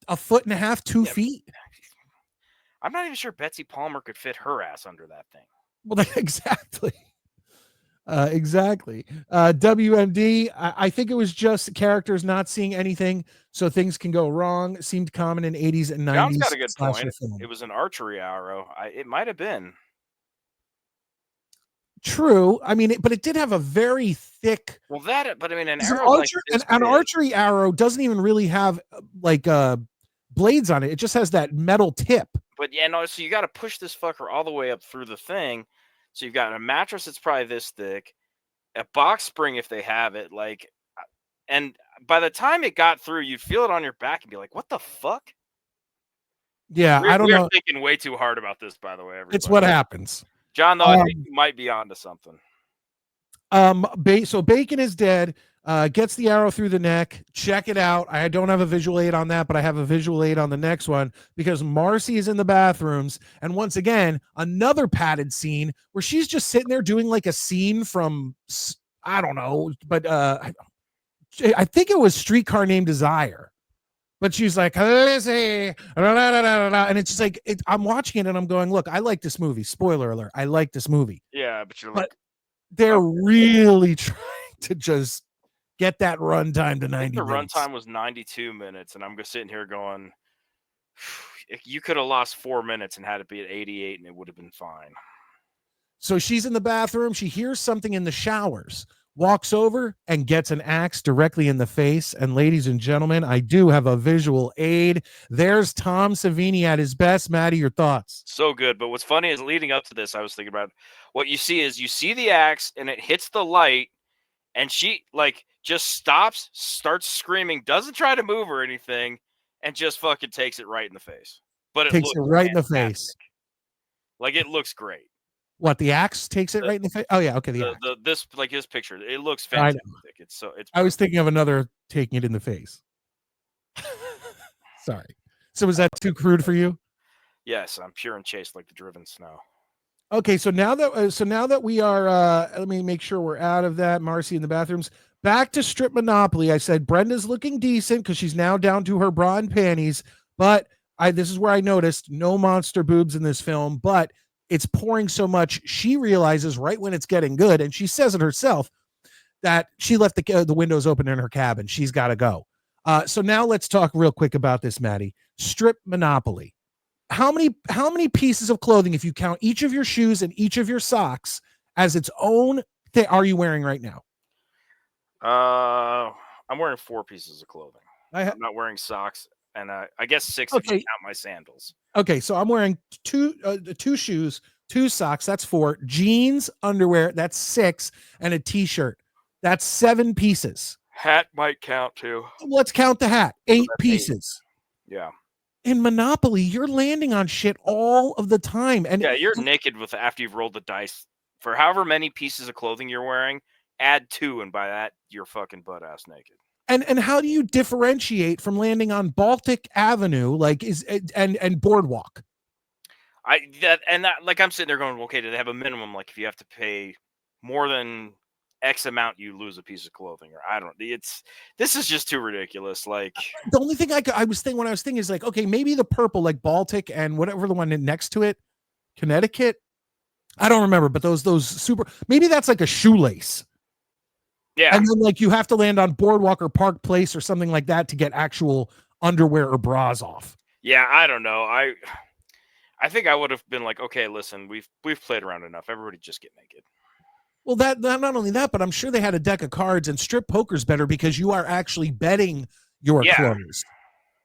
A foot and a half, 2 feet? I'm not even sure Betsy Palmer could fit her ass under that thing. Well, exactly. Exactly. WMD, I think it was just characters not seeing anything, so things can go wrong. It seemed common in 80s and 90s. John's got a good point. It was an archery arrow. It might have been. True. I mean, but it did have a very thick. Well, but I mean, an archery arrow doesn't even really have like blades on it. It just has that metal tip. But yeah, no. So you got to push this fucker all the way up through the thing. So you've got a mattress that's probably this thick, a box spring if they have it, like, and by the time it got through, you'd feel it on your back and be like, "What the fuck?" Yeah, I don't know. We're thinking way too hard about this, by the way. Everybody. It's what happens. John, though, I think you might be onto something. So Bacon is dead. Gets the arrow through the neck. Check it out. I don't have a visual aid on that, but I have a visual aid on the next one because Marcy is in the bathrooms. And once again, another padded scene where she's just sitting there doing like a scene from, I don't know, but I think it was Streetcar Named Desire. But she's like, Lizzie, and it's just like, I'm watching it and I'm going, look, I like this movie. Spoiler alert. I like this movie. Yeah, but you're like, they're really trying to just get that runtime to 90 minutes. The runtime was 92 minutes, and I'm just sitting here going, you could have lost 4 minutes and had it be at 88, and it would have been fine. So she's in the bathroom. She hears something in the showers, walks over, and gets an axe directly in the face. And ladies and gentlemen, I do have a visual aid. There's Tom Savini at his best. Maddie, your thoughts? So good. But what's funny is leading up to this, I was thinking about what you see is you see the axe, and it hits the light, and she like just stops, starts screaming, doesn't try to move or anything, and just fucking takes it right in the face. But it takes it right fantastic. In the face. Like it looks great. What, the axe takes it right in the face? Oh yeah, okay. This picture, it looks fantastic. I was thinking of another taking it in the face. Sorry. So was that too crude for you? Yes, I'm pure and chaste like the driven snow. Okay, so now that we are, let me make sure we're out of that. Marcy in the bathrooms. Back to Strip Monopoly. I said Brenda's looking decent because she's now down to her bra and panties. But this is where I noticed no monster boobs in this film. But it's pouring so much. She realizes right when it's getting good, and she says it herself, that she left the windows open in her cabin. She's got to go. So now let's talk real quick about this, Maddie. Strip Monopoly. How many pieces of clothing, if you count each of your shoes and each of your socks as its own thing, are you wearing right now? I'm wearing 4 pieces of clothing. I'm not wearing socks, and I guess 6 if you count my sandals. Okay, so I'm wearing two shoes, 2 socks. That's 4. Jeans, underwear. That's 6, and a t-shirt. That's 7 pieces. Hat might count too. Let's count the hat. 8 pieces. 8. Yeah. In Monopoly, you're landing on shit all of the time, and yeah, you're naked after you've rolled the dice for however many pieces of clothing you're wearing. Add 2, and by that, you're fucking butt ass naked. And how do you differentiate from landing on Baltic Avenue, and Boardwalk? Like I'm sitting there going, okay, do they have a minimum? Like if you have to pay more than X amount, you lose a piece of clothing, or I don't. This is just too ridiculous. Like the only thing I was thinking is like, okay, maybe the purple, like Baltic and whatever the one next to it, Connecticut. I don't remember, but those super, maybe that's like a shoelace. Yeah. And then like you have to land on Boardwalk or Park Place or something like that to get actual underwear or bras off. Yeah, I don't know. I think I would have been like, okay, listen, we've played around enough. Everybody just get naked. Well, that not only that, but I'm sure they had a deck of cards, and strip poker's better because you are actually betting your clothes.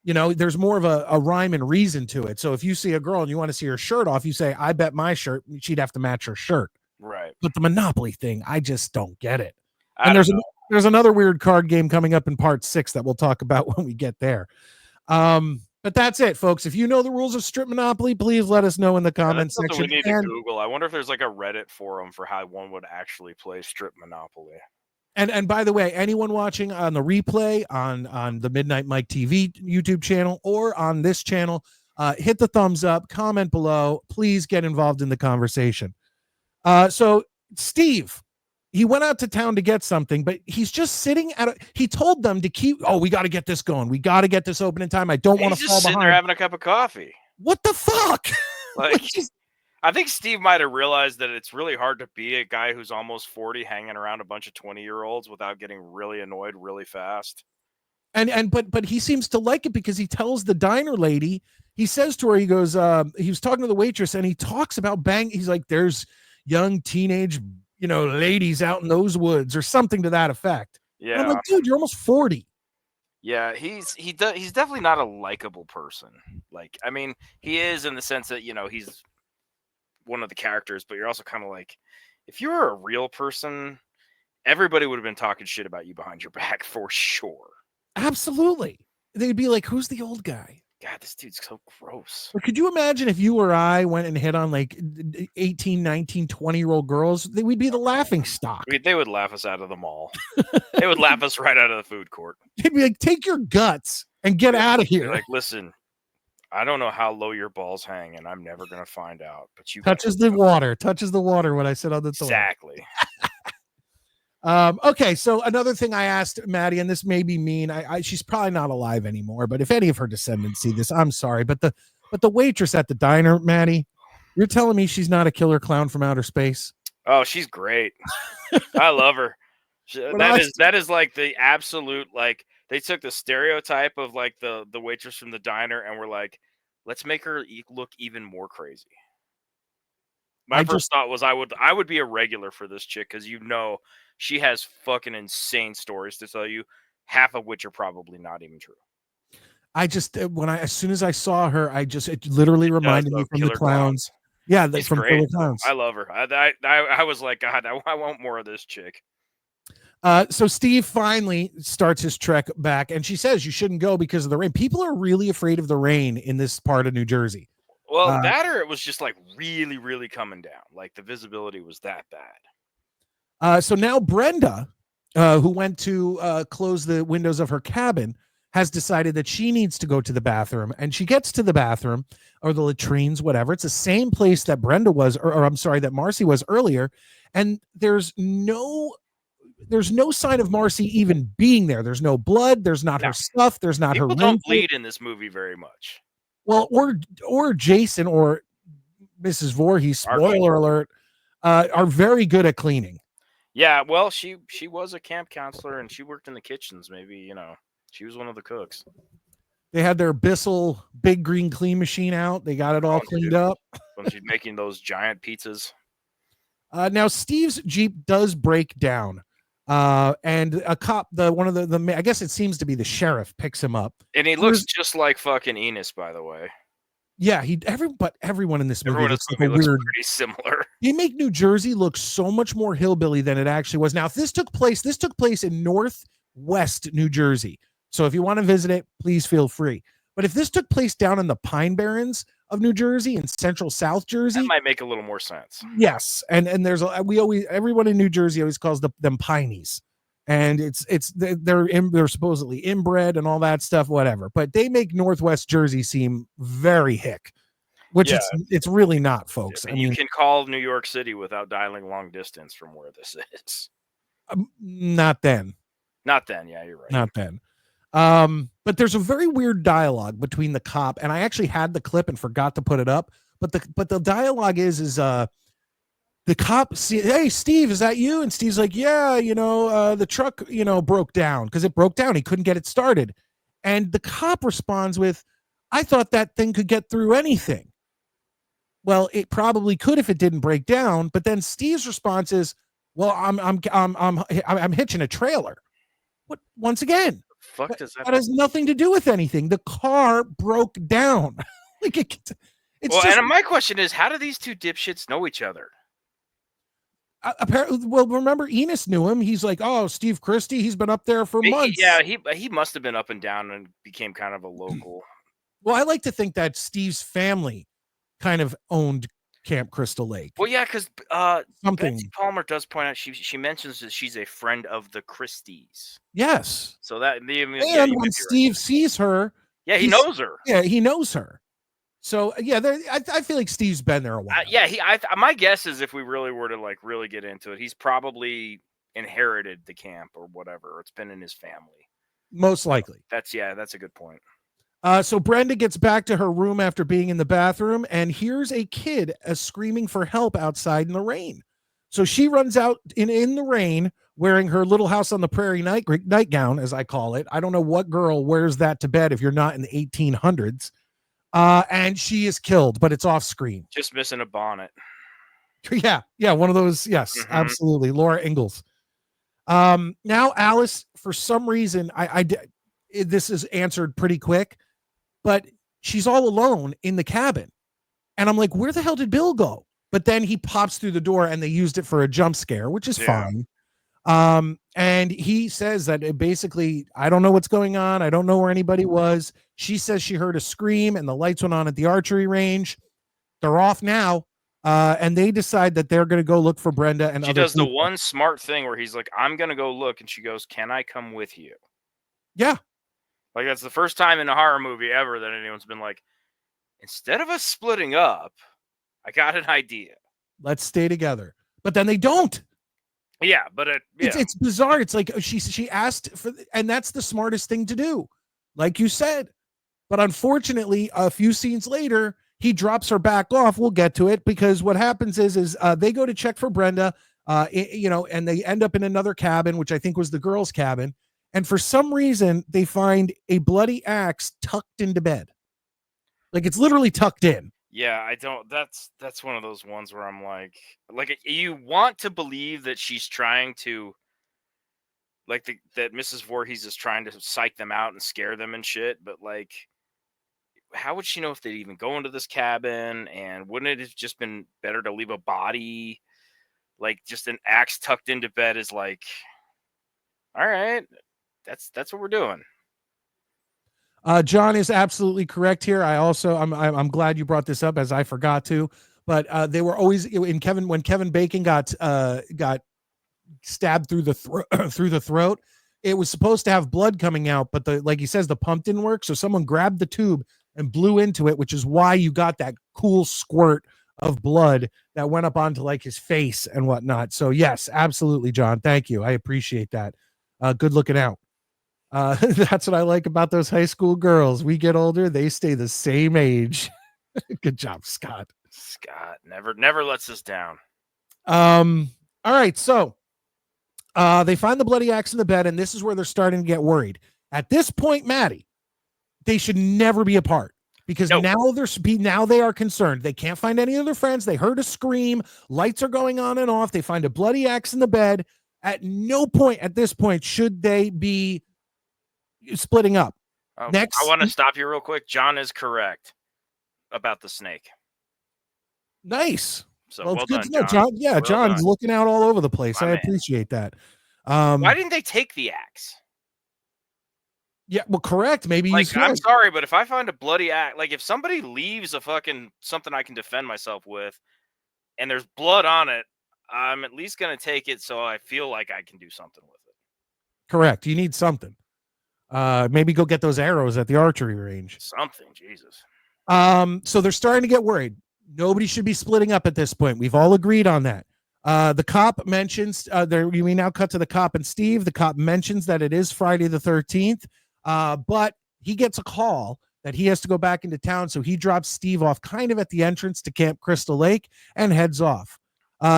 You know, there's more of a rhyme and reason to it. So if you see a girl and you want to see her shirt off, you say, I bet my shirt, she'd have to match her shirt. Right. But the Monopoly thing, I just don't get it. And there's another weird card game coming up in part 6 that we'll talk about when we get there. But that's it, folks. If you know the rules of Strip Monopoly, please let us know in the comments section. We need to Google. I wonder if there's like a Reddit forum for how one would actually play Strip Monopoly. And by the way, anyone watching on the replay on the Midnight Mike TV YouTube channel or on this channel, hit the thumbs up, comment below. Please get involved in the conversation. So Steve, he went out to town to get something, but he's just sitting he told them to we got to get this going. We got to get this open in time. I don't want to fall behind. He's just sitting there having a cup of coffee. What the fuck? Like, I think Steve might have realized that it's really hard to be a guy who's almost 40 hanging around a bunch of 20-year-olds without getting really annoyed really fast. But he seems to like it because he tells the diner lady, he says to her, he goes, he was talking to the waitress and he talks about he's like, there's young teenage ladies out in those woods or something to that effect. Yeah. And I'm like, dude, you're almost 40. Yeah, he's definitely not a likable person. Like, I mean, he is in the sense that, he's one of the characters, but you're also kind of like, if you were a real person, everybody would have been talking shit about you behind your back for sure. Absolutely. They'd be like, who's the old guy? God, this dude's so gross. But could you imagine if you or I went and hit on like 18, 19, 20-year-old girls? We'd be the laughing stock. They would laugh us out of the mall. They would laugh us right out of the food court. They'd be like, take your guts and get out of here. Like, listen, I don't know how low your balls hang, and I'm never going to find out. But you touches the water when I sit on the toilet. Exactly. Okay, so another thing I asked Maddie, and this may be mean. She's probably not alive anymore, but if any of her descendants see this, I'm sorry. But the waitress at the diner, Maddie, you're telling me she's not a killer clown from outer space? Oh, she's great. I love her. That is like the absolute, like, they took the stereotype of like the waitress from the diner and were like, let's make her look even more crazy. My first thought was I would be a regular for this chick because she has fucking insane stories to tell you, half of which are probably not even true. As soon as I saw her, it literally reminded me from the clowns. Yeah, from Killer Clowns. I love her. I was like, God, I want more of this chick. So Steve finally starts his trek back, and she says you shouldn't go because of the rain. People are really afraid of the rain in this part of New Jersey. Well, or it was just like really, really coming down. Like the visibility was that bad. So now Brenda, who went to close the windows of her cabin, has decided that she needs to go to the bathroom, and she gets to the bathroom or the latrines, whatever. It's the same place that Brenda was, or I'm sorry, that Marcy was earlier. And there's no sign of Marcy even being there. There's no blood. There's not her stuff. There's not her. People don't bleed in this movie very much. Well, or Jason or Mrs. Voorhees, Our spoiler alert, are very good at cleaning. Yeah, well, she was a camp counselor and she worked in the kitchens. Maybe, you know, she was one of the cooks. They had their Bissell big green clean machine out. They got it all cleaned up. When she's making those giant pizzas. Now Steve's Jeep does break down. And a cop, one of the I guess it seems to be the sheriff, picks him up. And he looks just like fucking Enos, by the way. Yeah, everyone in this movie looks like a looks weird, pretty similar. They make New Jersey look so much more hillbilly than it actually was. Now, if this took place in Northwest New Jersey. So if you want to visit it, please feel free. But if this took place down in the Pine Barrens of New Jersey and Central South Jersey, that might make a little more sense. Yes, and there's everyone in New Jersey always calls them Pineys, and they're supposedly inbred and all that stuff, whatever. But they make Northwest Jersey seem very hick, which it's really not, folks. I mean, you can call New York City without dialing long distance from where this is. Not then. Not then. Yeah, you're right. Not then. But there's a very weird dialogue between the cop, and I actually had the clip and forgot to put it up. But the dialogue is the cop hey, Steve, is that you? And Steve's like, yeah, the truck, broke down because it broke down. He couldn't get it started. And the cop responds with, I thought that thing could get through anything. Well, it probably could if it didn't break down. But then Steve's response is, well, I'm hitching a trailer. What? Once again, fuck does that has nothing to do with anything. The car broke down. Like it's and my question is, how do these two dipshits know each other? Apparently, well, remember Enos knew him. He's like, oh, Steve Christie, he's been up there for months. Yeah, he must have been up and down and became kind of a local. Well, I like to think that Steve's family kind of owned Camp Crystal Lake. Well, yeah, because Betsy Palmer does point out she mentions that she's a friend of the Christies. Yes. So that and when Steve sees her, he knows her. Yeah, he knows her. So yeah, I feel like Steve's been there a while. My guess is if we really were to really get into it, he's probably inherited the camp or whatever. It's been in his family. Most likely. That's a good point. So Brenda gets back to her room after being in the bathroom and hears a kid screaming for help outside in the rain. So she runs out in the rain wearing her Little House on the Prairie nightgown, as I call it. I don't know what girl wears that to bed if you're not in the 1800s. And she is killed, but it's off screen. Just missing a bonnet. Yeah, one of those. Yes, absolutely. Laura Ingalls. Now Alice, for some reason, this is answered pretty quick, but she's all alone in the cabin. And I'm like, where the hell did Bill go? But then he pops through the door and they used it for a jump scare, which is fine. And he says that basically, I don't know what's going on. I don't know where anybody was. She says she heard a scream and the lights went on at the archery range. They're off now. And they decide that they're going to go look for Brenda. And she does the one smart thing where he's like, I'm going to go look. And she goes, can I come with you? Yeah. Like that's the first time in a horror movie ever that anyone's been like, instead of us splitting up, I got an idea. Let's stay together. But then they don't. Yeah, but it's bizarre. It's like she asked for, and that's the smartest thing to do, like you said. But unfortunately, a few scenes later, he drops her back off. We'll get to it because what happens is they go to check for Brenda, and they end up in another cabin, which I think was the girls' cabin. And for some reason, they find a bloody axe tucked into bed, like it's literally tucked in. Yeah, I don't. That's one of those ones where I'm like you want to believe that she's trying to, that Mrs. Voorhees is trying to psych them out and scare them and shit. But how would she know if they'd even go into this cabin? And wouldn't it have just been better to leave a body, just an axe tucked into bed? Is all right. That's what we're doing. John is absolutely correct here. I'm glad you brought this up as I forgot to, but they were always when Kevin Bacon got stabbed through the throat. It was supposed to have blood coming out, but like he says, the pump didn't work. So someone grabbed the tube and blew into it, which is why you got that cool squirt of blood that went up onto his face and whatnot. So yes, absolutely, John. Thank you. I appreciate that. Good looking out. That's what I like about those high school girls. We get older, they stay the same age. Good job, Scott. Scott never lets us down. All right, so they find the bloody axe in the bed, and this is where they're starting to get worried. At this point, Maddie, they should never be apart because Nope. now they are concerned. They can't find any of their friends. They heard a scream. Lights are going on and off. They find a bloody axe in the bed. At no point at this point should they be splitting up. Next, I want to stop you real quick. John is correct about the snake. Nice. So well well it's good done, to know. John. Yeah, Well John's done. looking out all over the place. My I man. appreciate that. Why didn't they take the axe? Yeah, well, correct. Maybe like I'm sorry, but if I find a bloody axe, like if somebody leaves a fucking something I can defend myself with, and there's blood on it, I'm at least gonna take it so I feel like I can do something with it. Correct. You need something. Maybe go get those arrows at the archery range. Something, Jesus. So they're starting to get worried. Nobody should be splitting up at this point. We've all agreed on that. The cop mentions we now cut to the cop and Steve. The cop mentions that it is Friday the 13th, but he gets a call that he has to go back into town. So he drops Steve off kind of at the entrance to Camp Crystal Lake and heads off.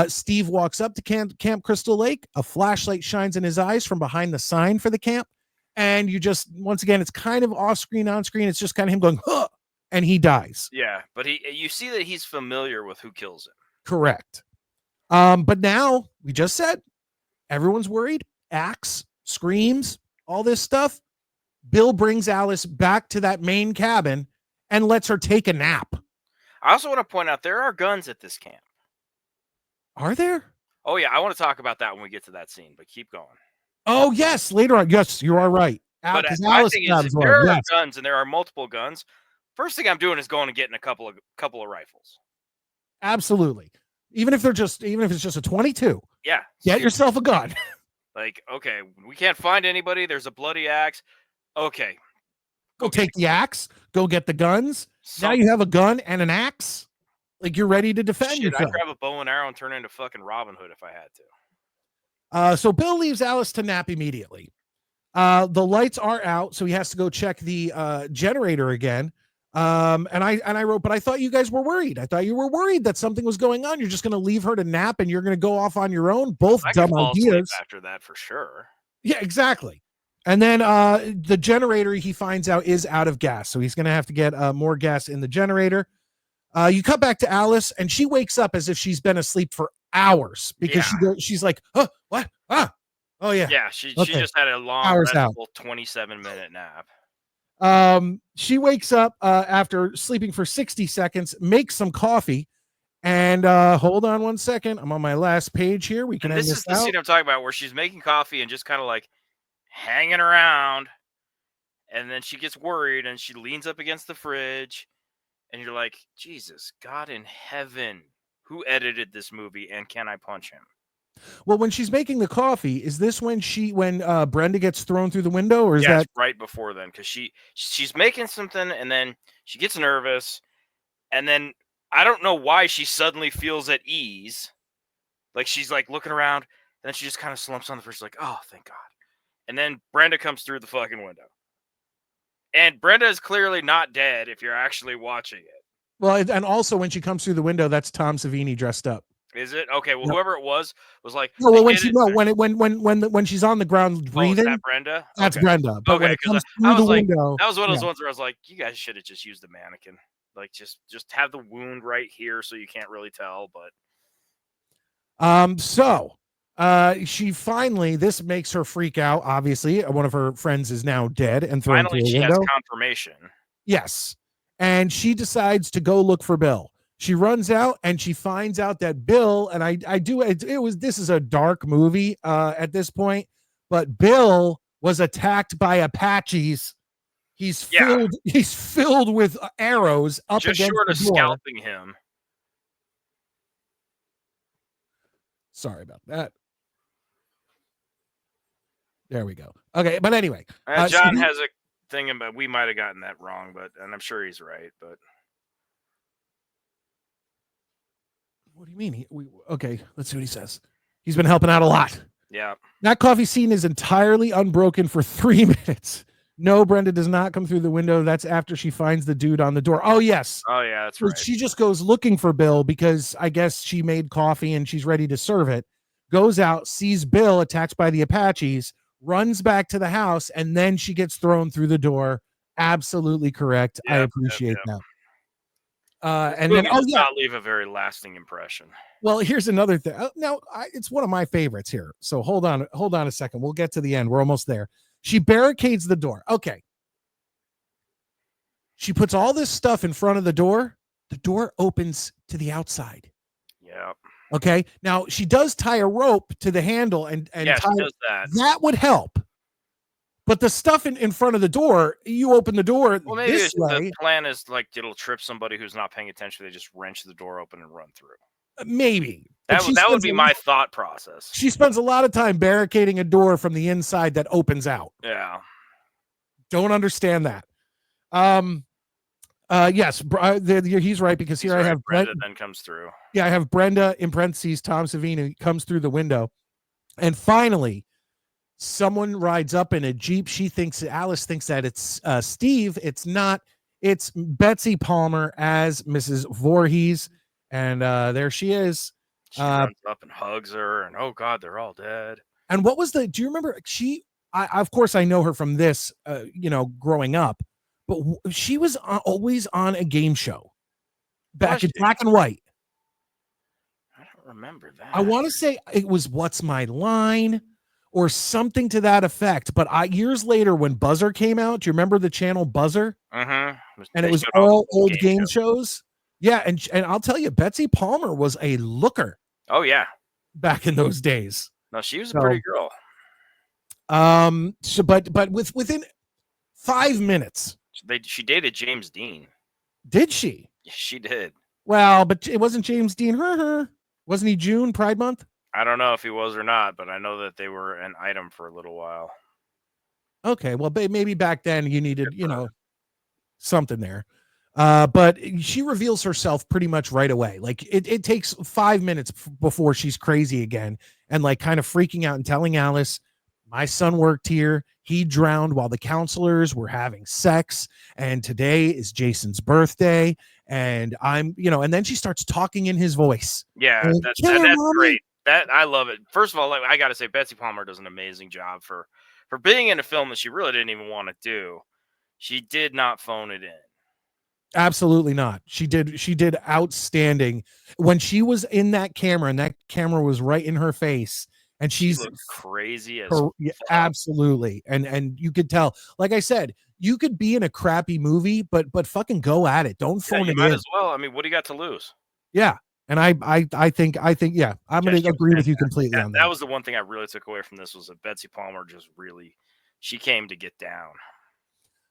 Steve walks up to Camp Crystal Lake. A flashlight shines in his eyes from behind the sign for the camp. And you just, once again, it's kind of off screen, on screen. It's just kind of him going, huh, and he dies. Yeah, but you see that he's familiar with who kills him. Correct. But now we just said everyone's worried. Axe, screams, all this stuff. Bill brings Alice back to that main cabin and lets her take a nap. I also want to point out there are guns at this camp. Are there? Oh yeah, I want to talk about that when we get to that scene, but keep going. Oh yes, later on. Yes, you are right. But Alice thing is, if there are guns and there are multiple guns, first thing I'm doing is going and getting a couple of rifles. Absolutely. Even if it's just a 22. Yeah. Get yourself a gun. Like, okay, we can't find anybody. There's a bloody axe. Okay. Go take the axe. Go get the guns. Now Something. you have a gun and an axe. Like you're ready to defend yourself. I'd grab a bow and arrow and turn into fucking Robin Hood if I had to. So Bill leaves Alice to nap immediately. The lights are out, so he has to go check the generator again. And I wrote, but I thought you guys were worried. I thought you were worried that something was going on. You're just going to leave her to nap and you're going to go off on your own. Both dumb ideas. After that, for sure. Yeah, exactly. And then the generator, he finds out, is out of gas, so he's going to have to get more gas in the generator. You cut back to Alice, and she wakes up as if she's been asleep for hours because she's like, oh, what? Oh yeah. Yeah, she just had a long, restful 27-minute nap. She wakes up after sleeping for 60 seconds, makes some coffee, and hold on one second. I'm on my last page here. We can end this is the scene I'm talking about where she's making coffee and just kind of like hanging around, and then she gets worried and she leans up against the fridge, and you're like, Jesus, God in heaven, who edited this movie, and can I punch him? Well, when she's making the coffee, is this when Brenda gets thrown through the window, or is that right before then? Because she's making something and then she gets nervous, and then I don't know why she suddenly feels at ease, like she's like looking around, and then she just kind of slumps on the fridge, like, oh, thank God. And then Brenda comes through the fucking window, and Brenda is clearly not dead if you're actually watching it. Well, and also when she comes through the window, that's Tom Savini dressed up. Is it okay? Well, whoever it was like, no. Well, when she's on the ground breathing, that Brenda. That's Brenda. But when it comes through the window, that was one of those ones where I was like, you guys should have just used the mannequin, like just have the wound right here so you can't really tell. But she finally, this makes her freak out. Obviously, one of her friends is now dead and thrown through the window. Has confirmation. Yes, and she decides to go look for Bill. She runs out and she finds out that Bill, and this is a dark movie at this point, but Bill was attacked by Apaches. He's filled with arrows up just against short the of door. scalping him. Sorry about that. There we go. Okay, but anyway, John has a thing, but we might have gotten that wrong, and I'm sure he's right, but. What do you mean? Okay, let's see what he says. He's been helping out a lot. Yeah. That coffee scene is entirely unbroken for 3 minutes. No, Brenda does not come through the window. That's after she finds the dude on the door. Oh, yes. Oh yeah, that's So right. she just goes looking for Bill because I guess she made coffee and she's ready to serve it. Goes out, sees Bill attacked by the Apaches, runs back to the house, and then she gets thrown through the door. Absolutely correct. I Yep, appreciate yep. that. This And then, movie oh does yeah. not leave a very lasting impression. Well, here's another thing. Now, it's one of my favorites here. So hold on a second. We'll get to the end. We're almost there. She barricades the door. Okay. She puts all this stuff in front of the door. The door opens to the outside. Yeah. Okay. Now she does tie a rope to the handle and Yeah, tie she does that. That would help. But the stuff in front of the door, you open the door Well, maybe this way. the plan is like it'll trip somebody who's not paying attention. They just wrench the door open and run through. Maybe. That would be my thought process. She spends a lot of time barricading a door from the inside that opens out. Yeah. Don't understand that. Yes, he's right because here I have Brenda then comes through. Yeah, I have Brenda in parentheses. Tom Savini comes through the window, and finally, someone rides up in a Jeep. Alice thinks that it's Steve. It's not. It's Betsy Palmer as Mrs. Voorhees, and there she is. She runs up and hugs her, and oh god, they're all dead. And what was do you remember? Of course, I know her from this, growing up, but she was always on a game show back in black and white. I don't remember that. I want to say it was What's My Line or something to that effect. But years later, when Buzzer came out, do you remember the channel Buzzer? Mm-hmm. And it was all old game shows. Yeah, and I'll tell you, Betsy Palmer was a looker. Oh yeah, back in those days. No, she was a pretty girl. But within 5 minutes, she dated James Dean. Did she? She did. Well, but it wasn't James Dean. Wasn't he June Pride Month? I don't know if he was or not, but I know that they were an item for a little while. Okay, well, maybe back then you needed, something there. But she reveals herself pretty much right away. Like it takes 5 minutes before she's crazy again and like kind of freaking out and telling Alice, my son worked here. He drowned while the counselors were having sex. And today is Jason's birthday. And I'm, and then she starts talking in his voice. Yeah, that's great. I love it. First of all, I got to say, Betsy Palmer does an amazing job for being in a film that she really didn't even want to do. She did not phone it in. Absolutely not. She did outstanding when she was in that camera, and that camera was right in her face, and she looks crazy as absolutely. And you could tell, like I said, you could be in a crappy movie, but fucking go at it. Don't phone it in. As well. I mean, what do you got to lose? Yeah. And I think yeah, I'm going to agree with you completely on that. That was the one thing I really took away from this was that Betsy Palmer just really, she came to get down.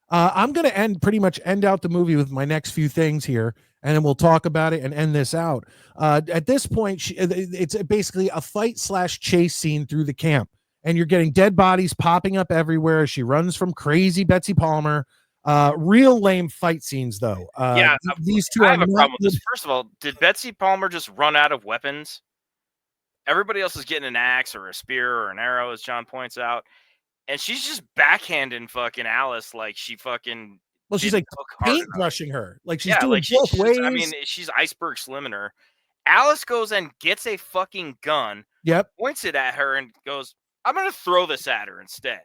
I'm going to pretty much end out the movie with my next few things here, and then we'll talk about it and end this out. At this point, it's basically a fight/chase scene through the camp, and you're getting dead bodies popping up everywhere as she runs from crazy Betsy Palmer. Real lame fight scenes, though. Yeah, these two. I have a problem with this. First of all, did Betsy Palmer just run out of weapons? Everybody else is getting an axe or a spear or an arrow, as John points out. And she's just backhanding fucking Alice like she fucking. Well, she's like paintbrushing her, like she's doing both ways. I mean, she's Iceberg Slimming her. Alice goes and gets a fucking gun. Yep. Points it at her and goes, "I'm gonna throw this at her instead."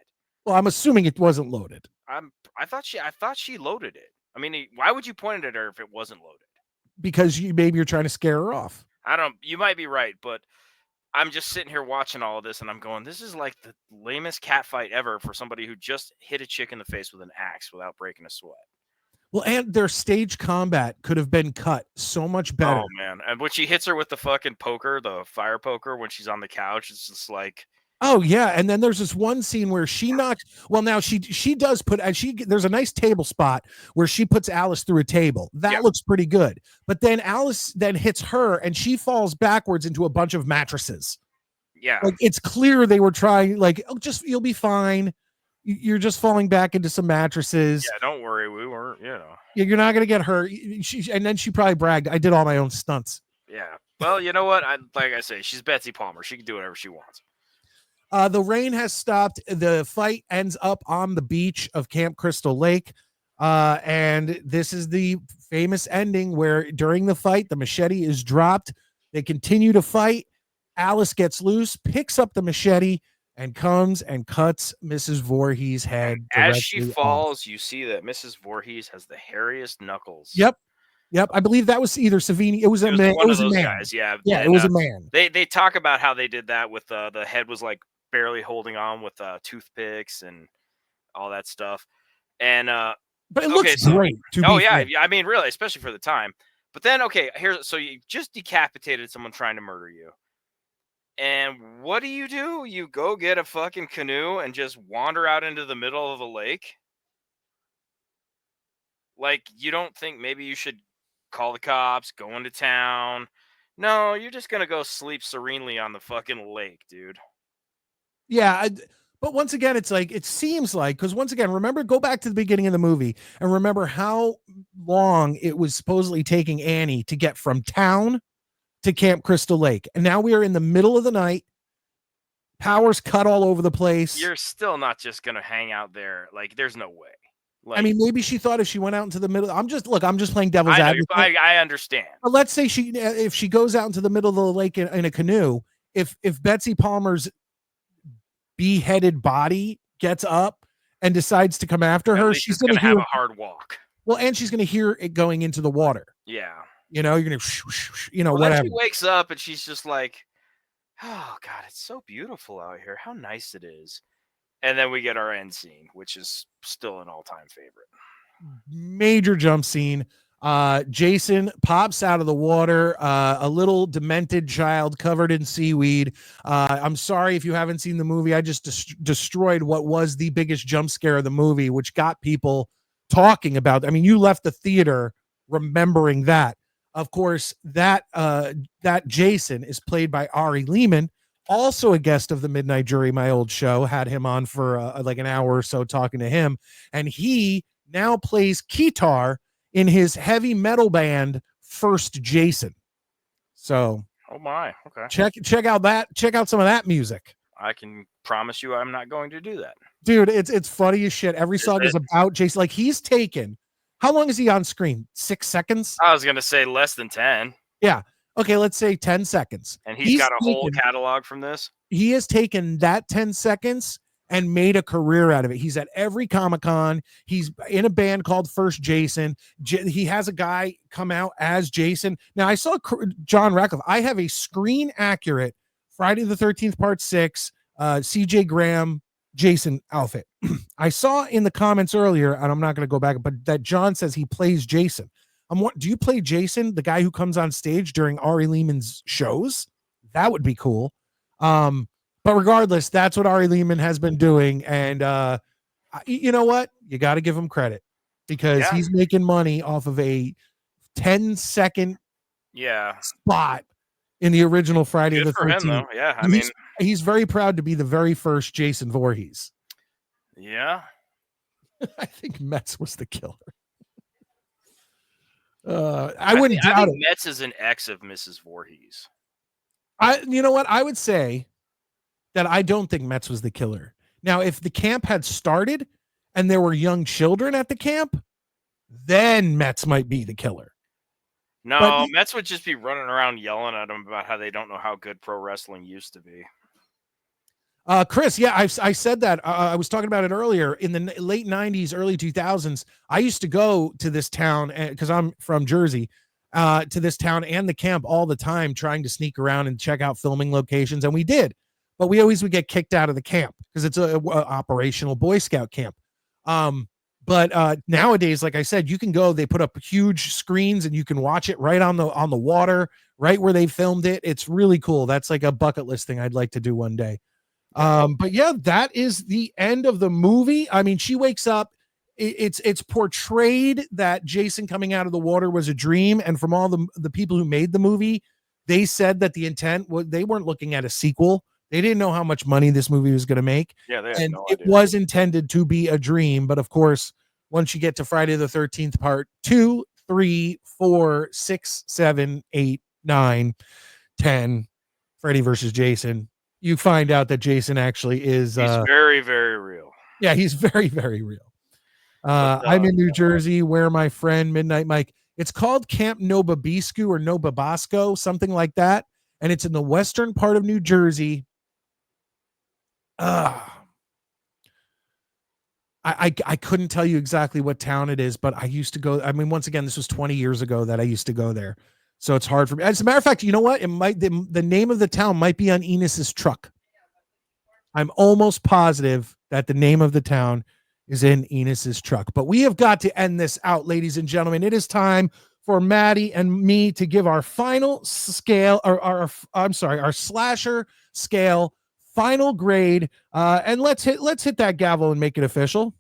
Well, I'm assuming it wasn't loaded. I thought she loaded it. I mean, why would you point it at her if it wasn't loaded? Because maybe you're trying to scare her off. You might be right, but. I'm just sitting here watching all of this and I'm going, this is like the lamest cat fight ever for somebody who just hit a chick in the face with an axe without breaking a sweat. Well, and their stage combat could have been cut so much better. Oh, man. And when she hits her with the fucking poker, the fire poker, when she's on the couch, it's just like. Oh, yeah. And then there's this one scene where she knocks. Well, now she does put, there's a nice table spot where she puts Alice through a table. That looks pretty good. But then Alice then hits her and she falls backwards into a bunch of mattresses. Yeah. Like it's clear they were trying, like, oh, you'll be fine. You're just falling back into some mattresses. Yeah, don't worry. We weren't, You're not going to get hurt. And then she probably bragged, I did all my own stunts. Yeah. Well, you know what? Like I say, she's Betsy Palmer. She can do whatever she wants. The rain has stopped. The fight ends up on the beach of Camp Crystal Lake. And this is the famous ending where during the fight, the machete is dropped. They continue to fight. Alice gets loose, picks up the machete, and comes and cuts Mrs. Voorhees' head As she directly off. falls, you see that Mrs. Voorhees has the hairiest knuckles. Yep. I believe that was either Savini. It was a man. It was a man. Guys. Yeah. Yeah, and, it was a man. They talk about how they did that with the head was like barely holding on with toothpicks and all that stuff. And but it looks great. Yeah, I mean, really, especially for the time. But then, so you just decapitated someone trying to murder you. And what do? You go get a fucking canoe and just wander out into the middle of the lake? Like, you don't think maybe you should call the cops, go into town? No, you're just going to go sleep serenely on the fucking lake, dude. Yeah, but once again, it's like, it seems like, because once again, remember, go back to the beginning of the movie and remember how long it was supposedly taking Annie to get from town to Camp Crystal Lake. And now we are in the middle of the night. Power's cut all over the place. You're still not just going to hang out there. Like, there's no way. Like, I mean, maybe she thought if she went out into the middle, I'm just playing devil's advocate. I understand. But let's say if she goes out into the middle of the lake in a canoe, if Betsy Palmer's beheaded body gets up and decides to come after her, she's going to have a hard walk. Well, and she's going to hear it going into the water. Yeah. You're going to, whatever. She wakes up and she's just like, oh, God, it's so beautiful out here. How nice it is. And then we get our end scene, which is still an all-time favorite. Major jump scene. Jason pops out of the water, a little demented child covered in seaweed. I'm sorry if you haven't seen the movie. I just destroyed what was the biggest jump scare of the movie, which got people talking about. I mean, you left the theater remembering that. Of course, that Jason is played by Ari Lehman, also a guest of the Midnight Jury, my old show. Had him on for like an hour or so talking to him, and he now plays guitar in his heavy metal band First Jason. So, oh my, okay. Check out some of that music. I can promise you I'm not going to do that. Dude, it's funny as shit. Every song is about Jason. Like, he's taken, how long is he on screen? 6 seconds? I was going to say less than 10. Yeah. Okay, let's say 10 seconds. And he's got a whole catalog from this. He has taken that 10 seconds and made a career out of it. He's at every Comic-Con. He's in a band called First Jason. He has a guy come out as Jason. Now, I saw John Radcliffe. I have a screen accurate Friday the 13th Part 6 CJ Graham Jason outfit. I saw in the comments earlier, and I'm not going to go back, but that John says he plays Jason. Do you play Jason, the guy who comes on stage during Ari Lehman's shows? That would be cool. But regardless, that's what Ari Lehman has been doing. And you know what? You got to give him credit because he's making money off of a 10-second spot in the original Friday the 13th. Him, though. Yeah, I mean, he's very proud to be the very first Jason Voorhees. Yeah. I think Metz was the killer. I wouldn't doubt it. Metz is an ex of Mrs. Voorhees. You know what? I would say that I don't think Metz was the killer. Now, if the camp had started and there were young children at the camp, then Metz might be the killer. No, Metz would just be running around yelling at them about how they don't know how good pro wrestling used to be. Chris, yeah, I said that. I was talking about it earlier. In the late 90s, early 2000s, I used to go to this town because I'm from Jersey, to this town and the camp all the time, trying to sneak around and check out filming locations. And we did, but we always would get kicked out of the camp because it's a operational Boy Scout camp. But nowadays, like I said, you can go, they put up huge screens and you can watch it right on the water, right where they filmed it. It's really cool. That's like a bucket list thing I'd like to do one day. But yeah, that is the end of the movie. I mean, she wakes up. It's portrayed that Jason coming out of the water was a dream. And from all the people who made the movie, they said that the intent was they weren't looking at a sequel. They didn't know how much money this movie was going to make. Yeah, they had and no it idea. was intended to be a dream. But of course, once you get to Friday the 13th, part 2, 3, 4, 6, 7, 8, 9, 10, Freddy versus Jason, you find out that Jason actually is He's very, very real. yeah, he's very, very real. But, I'm in New Jersey, where my friend Midnight Mike. It's called Camp Nobabisco or Nobabasco, something like that, and it's in the western part of New Jersey. I couldn't tell you exactly what town it is, but I used to go. I mean, once again, this was 20 years ago that I used to go there, so it's hard for me. As a matter of fact, you know what? It might the name of the town might be on Enos's truck. I'm almost positive that the name of the town is in Enos's truck. But we have got to end this out, ladies and gentlemen. It is time for Maddie and me to give our final scale, or our slasher scale final grade. And let's hit that gavel and make it official.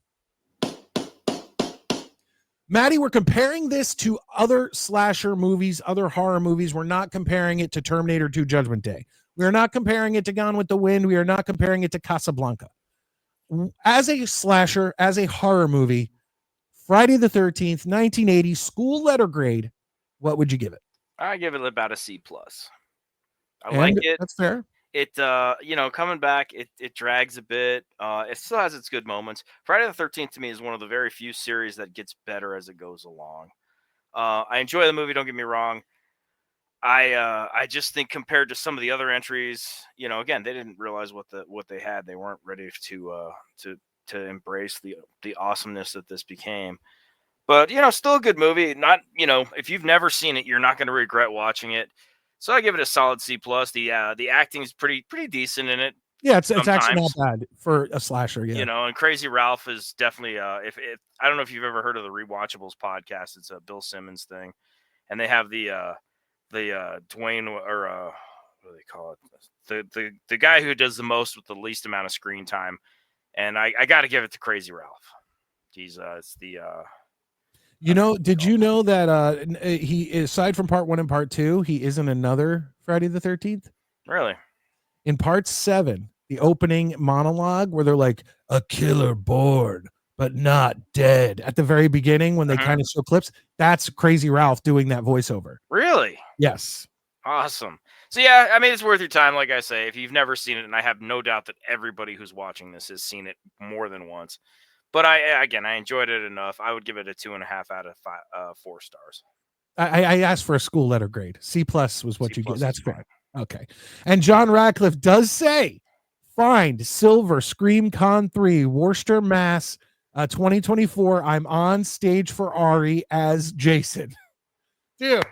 Maddie, we're comparing this to other slasher movies, other horror movies. We're not comparing it to Terminator 2 Judgment Day. We are not comparing it to Gone with the Wind. We are not comparing it to Casablanca. As a slasher, as a horror movie, Friday the 13th, 1980, school letter grade, what would you give it? I give it about a C+. I like it. That's fair. It coming back, it drags a bit. It still has its good moments. Friday the 13th to me is one of the very few series that gets better as it goes along. I enjoy the movie, don't get me wrong. I just think compared to some of the other entries, again, they didn't realize what they had. They weren't ready to embrace the awesomeness that this became. But still a good movie. Not if you've never seen it, you're not going to regret watching it. So I give it a solid C+. The acting is pretty decent in it. Yeah, it's actually not bad for a slasher. Yeah, and Crazy Ralph is definitely if I don't know if you've ever heard of the Rewatchables podcast. It's a Bill Simmons thing, and they have the Dwayne, or what do they call it? The guy who does the most with the least amount of screen time, and I got to give it to Crazy Ralph. He's it's the. Did you know that he, aside from part 1 and part 2, he is in another Friday the 13th? Really? In part 7, the opening monologue where they're like, a killer born but not dead, at the very beginning when they kind of show clips, that's Crazy Ralph doing that voiceover. Really? Yes. Awesome. So yeah, I mean, it's worth your time. Like I say, if you've never seen it, and I have no doubt that everybody who's watching this has seen it more than once. But I enjoyed it enough. I would give it a 2.5 out of 4 stars. I asked for a school letter grade. C+ was what you get. That's fair. Okay. And John Radcliffe does say, find Silver Scream Con 3, Worcester, Mass. 2024. I'm on stage for Ari as Jason. Dude,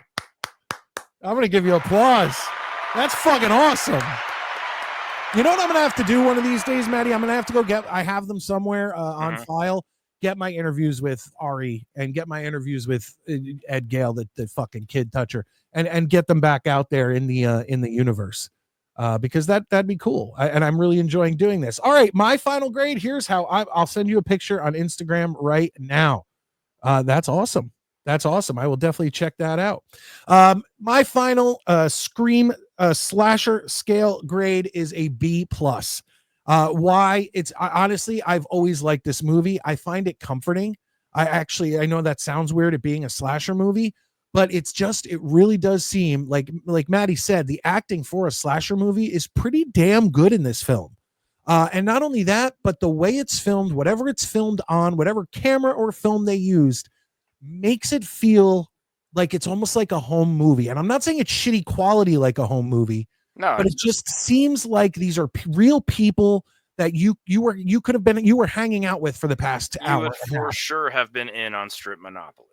I'm going to give you applause. That's fucking awesome. You know what I'm going to have to do one of these days, Maddie? I'm going to have to go I have them somewhere on file, get my interviews with Ari and get my interviews with Ed Gale, the fucking kid toucher, and get them back out there in the universe. Because that'd be cool. And I'm really enjoying doing this. All right, my final grade. Here's how I'll send you a picture on Instagram right now. That's awesome. That's awesome. I will definitely check that out. My final Scream slasher scale grade is a B+. Why? It's honestly, I've always liked this movie. I find it comforting. I know that sounds weird, it being a slasher movie, but it really does seem like Maddie said, the acting for a slasher movie is pretty damn good in this film. And not only that, but the way it's filmed, whatever it's filmed on, whatever camera or film they used, makes it feel like it's almost like a home movie. And I'm not saying it's shitty quality like a home movie, but it just seems like these are real people that you were hanging out with for the past hour. You would for sure have been in on Strip Monopoly.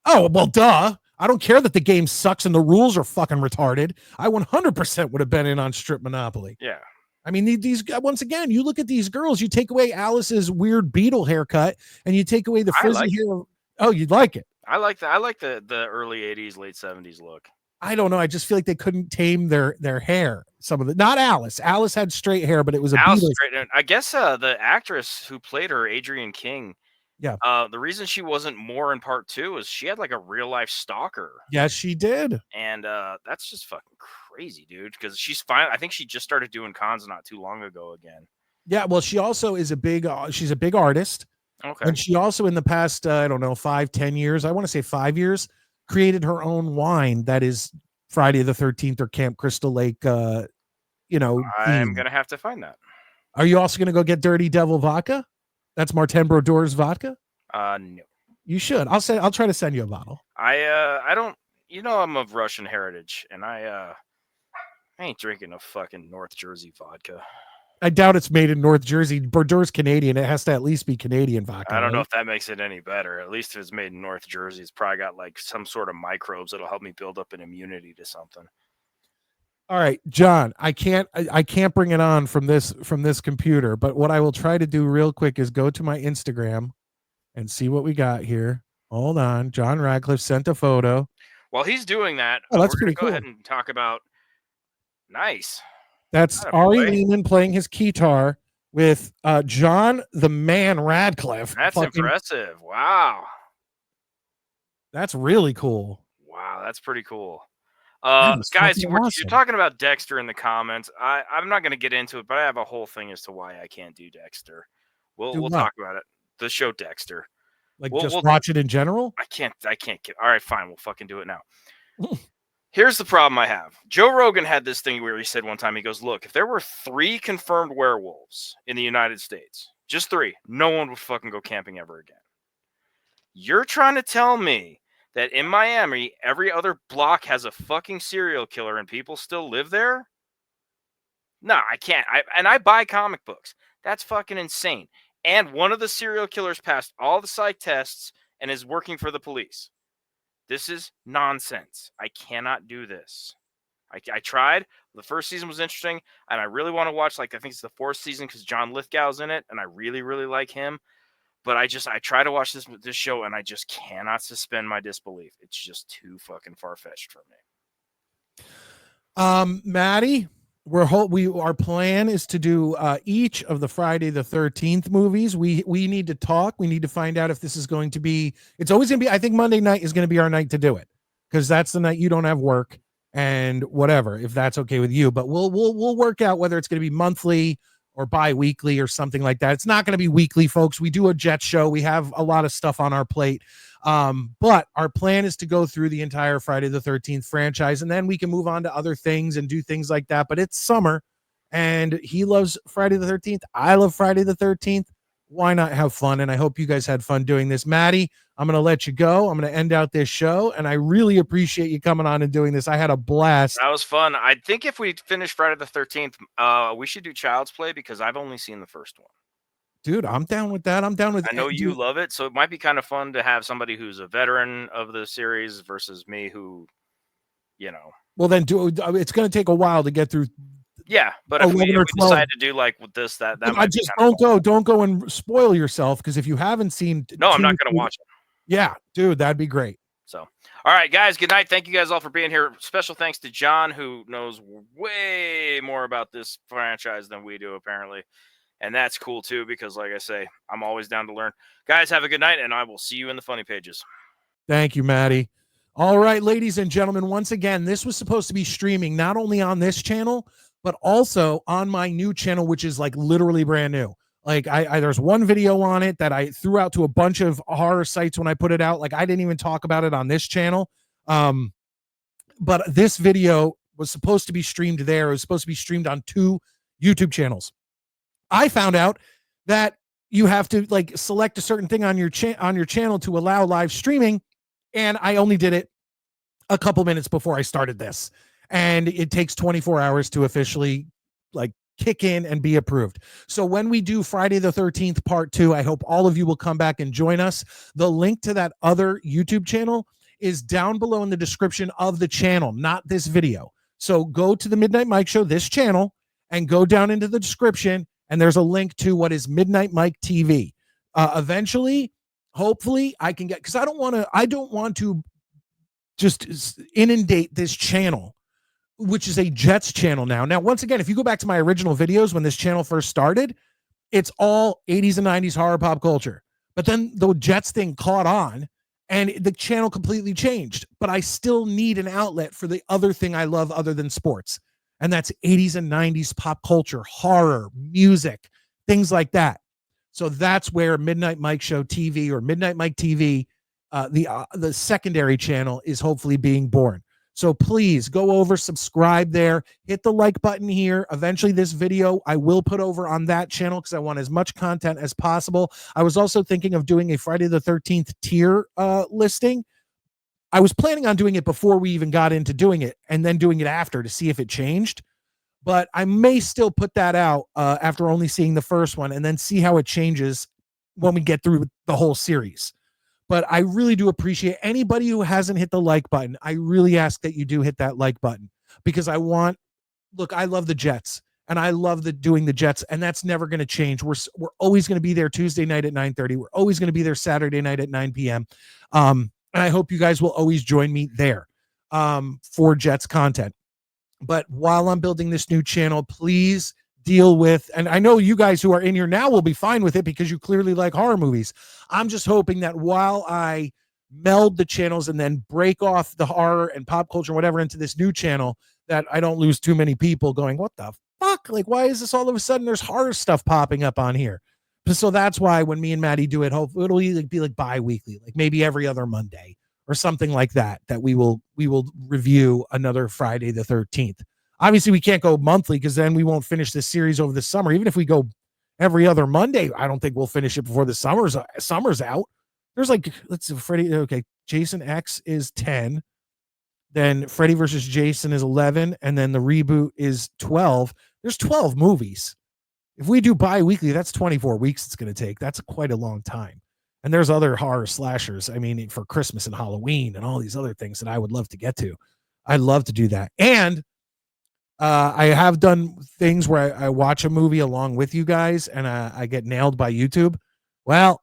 Oh, well, duh. I don't care that the game sucks and the rules are fucking retarded. I 100% would have been in on Strip Monopoly. Yeah. I mean, these once again, you look at these girls, you take away Alice's weird beetle haircut and you take away the frizzy hair. Oh, you'd like it. I like the early 80s, late 70s look. I don't know. I just feel like they couldn't tame their hair. Some of it, not Alice. Alice had straight hair, but it was a beetle. I guess the actress who played her, Adrienne King. Yeah. The reason she wasn't more in part 2 is she had like a real life stalker. Yes, she did. And that's just fucking crazy, dude. Because I think she just started doing cons not too long ago again. Yeah. Well, she also is she's a big artist. Okay. And she also, in the past, 5-10 years, I want to say 5 years, created her own wine that is Friday the 13th or Camp Crystal Lake I'm theme. gonna have to find that. Are you also gonna go get Dirty Devil vodka? That's Martin Brodeurs vodka. No. You should. I'll try to send you a bottle. I don't. I'm of Russian heritage, and I ain't drinking a fucking North Jersey vodka. I doubt it's made in North Jersey. Brodeurs Canadian. It has to at least be Canadian vodka. I don't know right? if that makes it any better. At least if it's made in North Jersey, it's probably got like some sort of microbes that'll help me build up an immunity to something. All right, John, I can't bring it on from this computer, but what I will try to do real quick is go to my Instagram and see what we got here. Hold on. John Radcliffe sent a photo. While he's doing that, Oh, that's we're gonna pretty go cool. ahead and talk about nice. That's Atta Ari boy. Lehman playing his guitar with John the Man Radcliffe. That's Fucking- impressive. Wow. That's really cool. Wow, that's pretty cool. That is Guys, fucking you're awesome. talking about Dexter in the comments. I'm not going to get into it, but I have a whole thing as to why I can't do Dexter. Do We'll what? talk about it. The show Dexter. Like We'll- just we'll- watch it in general. I can't get. All right, fine. We'll fucking do it now. Here's the problem I have. Joe Rogan had this thing where he said one time, he goes, look, if there were 3 confirmed werewolves in the United States, just 3, no one would fucking go camping ever again. You're trying to tell me that in Miami, every other block has a fucking serial killer and people still live there? No, I can't. I buy comic books. That's fucking insane. And one of the serial killers passed all the psych tests and is working for the police. This is nonsense. I cannot do this. I tried. The first season was interesting, and I really want to watch, I think it's the 4th season because John Lithgow's in it, and I really, really like him. But I try to watch this show, and I just cannot suspend my disbelief. It's just too fucking far-fetched for me. Maddie, our plan is to do each of the Friday the 13th movies. We need to talk. We need to find out if this is going to be. It's always going to be. I think Monday night is going to be our night to do it because that's the night you don't have work and whatever. If that's okay with you, but we'll work out whether it's going to be monthly or bi-weekly or something like that. It's not going to be weekly, folks. We do a Jet show. We have a lot of stuff on our plate. But our plan is to go through the entire Friday the 13th franchise, and then we can move on to other things and do things like that. But it's summer, and he loves Friday the 13th. I love Friday the 13th. Why not have fun? And I hope you guys had fun doing this. Maddie, I'm going to let you go. I'm going to end out this show, and I really appreciate you coming on and doing this. I had a blast. That was fun. I think if we finish Friday the 13th, we should do Child's Play because I've only seen the first one. Dude, I'm down with that. I'm down with I know you love it, so it might be kind of fun to have somebody who's a veteran of the series versus me who, Well, then it's going to take a while to get through. Yeah, but if we 11 or 12. decide to do with this, that I might just be don't go and spoil yourself because if you haven't seen, No, I'm not going to watch it. Yeah, dude, that'd be great. So, all right, guys, good night. Thank you guys all for being here. Special thanks to John, who knows way more about this franchise than we do, apparently. And that's cool, too, because like I say, I'm always down to learn. Guys, have a good night, and I will see you in the funny pages. Thank you, Maddie. All right, ladies and gentlemen, once again, this was supposed to be streaming not only on this channel, but also on my new channel, which is literally brand new. There's one video on it that I threw out to a bunch of horror sites when I put it out. I didn't even talk about it on this channel. But this video was supposed to be streamed there. It was supposed to be streamed on 2 YouTube channels. I found out that you have to select a certain thing on your channel to allow live streaming. And I only did it a couple minutes before I started this. And it takes 24 hours to officially kick in and be approved. So when we do Friday the 13th part 2, I hope all of you will come back and join us. The link to that other YouTube channel is down below in the description of the channel, not this video. So go to the Midnight Mike Show, this channel, and go down into the description, and there's a link to what is Midnight Mike TV. Eventually, hopefully, I can get, because I don't want to just inundate this channel, which is a Jets channel now. Now, once again, if you go back to my original videos when this channel first started, it's all 80s and 90s horror pop culture. But then the Jets thing caught on and the channel completely changed. But I still need an outlet for the other thing I love other than sports. And that's 80s and 90s pop culture, horror, music, things like that. So that's where Midnight Mike Show TV or Midnight Mike TV, the secondary channel, is hopefully being born. So please go over, subscribe there, hit the like button here. Eventually this video I will put over on that channel because I want as much content as possible. I was also thinking of doing a Friday the 13th tier listing. I was planning on doing it before we even got into doing it and then doing it after to see if it changed. But I may still put that out after only seeing the first one and then see how it changes when we get through the whole series. But I really do appreciate anybody who hasn't hit the like button. I really ask that you do hit that like button because I love the Jets and I love doing the Jets, and that's never going to change. We're always going to be there Tuesday night at 9:30. We're always going to be there Saturday night at 9 p.m. And I hope you guys will always join me there for Jets content. But while I'm building this new channel, please deal with, and I know you guys who are in here now will be fine with it because you clearly like horror movies. I'm just hoping that while I meld the channels and then break off the horror and pop culture and whatever into this new channel, that I don't lose too many people going, what the fuck? Like, why is this all of a sudden there's horror stuff popping up on here? So that's why when me and Maddie do it, hopefully it'll either be like bi-weekly, like maybe every other Monday or something like that, that we will review another Friday the 13th. Obviously, we can't go monthly because then we won't finish this series over the summer. Even if we go every other Monday, I don't think we'll finish it before the summer's out. There's like, let's see, Freddy. Okay, Jason X is 10. Then Freddy versus Jason is 11. And then the reboot is 12. There's 12 movies. If we do bi-weekly, that's 24 weeks it's going to take. That's quite a long time. And there's other horror slashers, I mean, for Christmas and Halloween and all these other things that I would love to get to. I'd love to do that. And I have done things where I watch a movie along with you guys and I get nailed by YouTube. Well,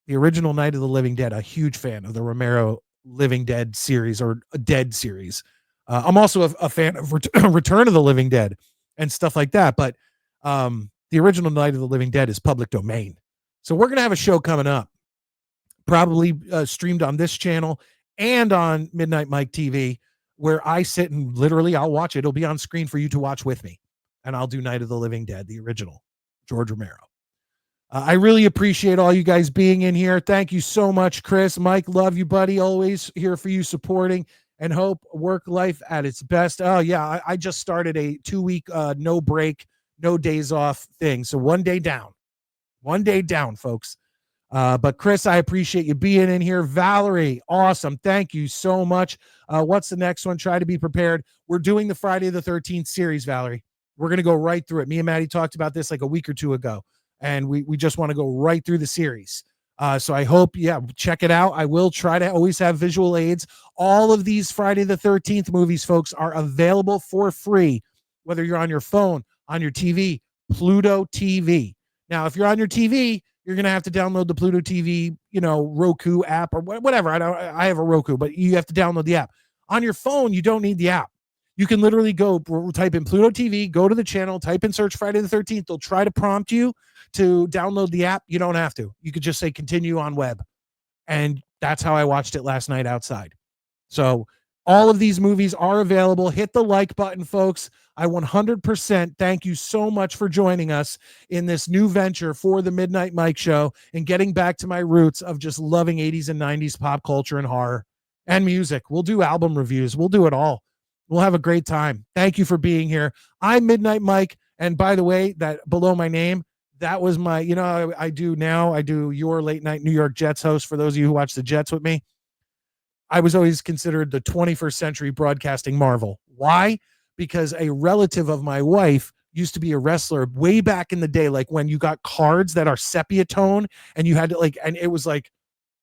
the original Night of the Living Dead, a huge fan of the Romero Living Dead series or a Dead series. I'm also a fan of Return of the Living Dead and stuff like that. But the original Night of the Living Dead is public domain. So we're going to have a show coming up, probably streamed on this channel and on Midnight Mike TV, where I sit and literally I'll watch it. It'll be on screen for you to watch with me. And I'll do Night of the Living Dead, the original, George Romero. I really appreciate all you guys being in here. Thank you so much, Chris. Mike, love you, buddy. Always here for you, supporting, and hope work life at its best. Oh, yeah, I just started a 2-week no break, no days off thing. So 1 day down. 1 day down, folks. But Chris, I appreciate you being in here. Valerie, awesome. Thank you so much. What's the next one? Try to be prepared. We're doing the Friday the 13th series, Valerie. We're going to go right through it. Me and Maddie talked about this like a week or two ago, and we just want to go right through the series. So I hope, check it out. I will try to always have visual aids. All of these Friday the 13th movies, folks, are available for free, whether you're on your phone, on your TV, Pluto TV. Now, if you're on your TV, you're going to have to download the Pluto TV, Roku app or whatever. I have a Roku, but you have to download the app. On your phone, you don't need the app. You can literally go type in Pluto TV, go to the channel, type in search Friday the 13th. They'll try to prompt you to download the app. You don't have to. You could just say continue on web. And that's how I watched it last night outside. So all of these movies are available. Hit the like button, folks. I 100% thank you so much for joining us in this new venture for the Midnight Mike Show and getting back to my roots of just loving 80s and 90s pop culture and horror and music. We'll do album reviews. We'll do it all. We'll have a great time. Thank you for being here. I'm Midnight Mike. And by the way, that below my name, that was my, I do your late night New York Jets host for those of you who watch the Jets with me. I was always considered the 21st century broadcasting marvel. Why? Because a relative of my wife used to be a wrestler way back in the day, like when you got cards that are sepia tone and you had to and it was like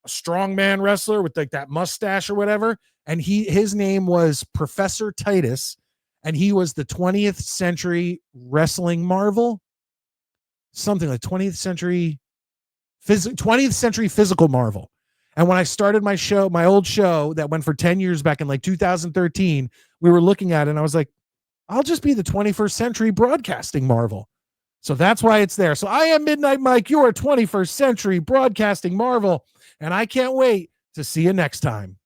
a strongman wrestler with like that mustache or whatever. And his name was Professor Titus, and he was the 20th century wrestling marvel, something like 20th century physical marvel. And when I started my show, my old show that went for 10 years back in like 2013, we were looking at it and I was like, I'll just be the 21st century broadcasting marvel. So that's why it's there. So I am Midnight Mike, your 21st century broadcasting marvel. And I can't wait to see you next time.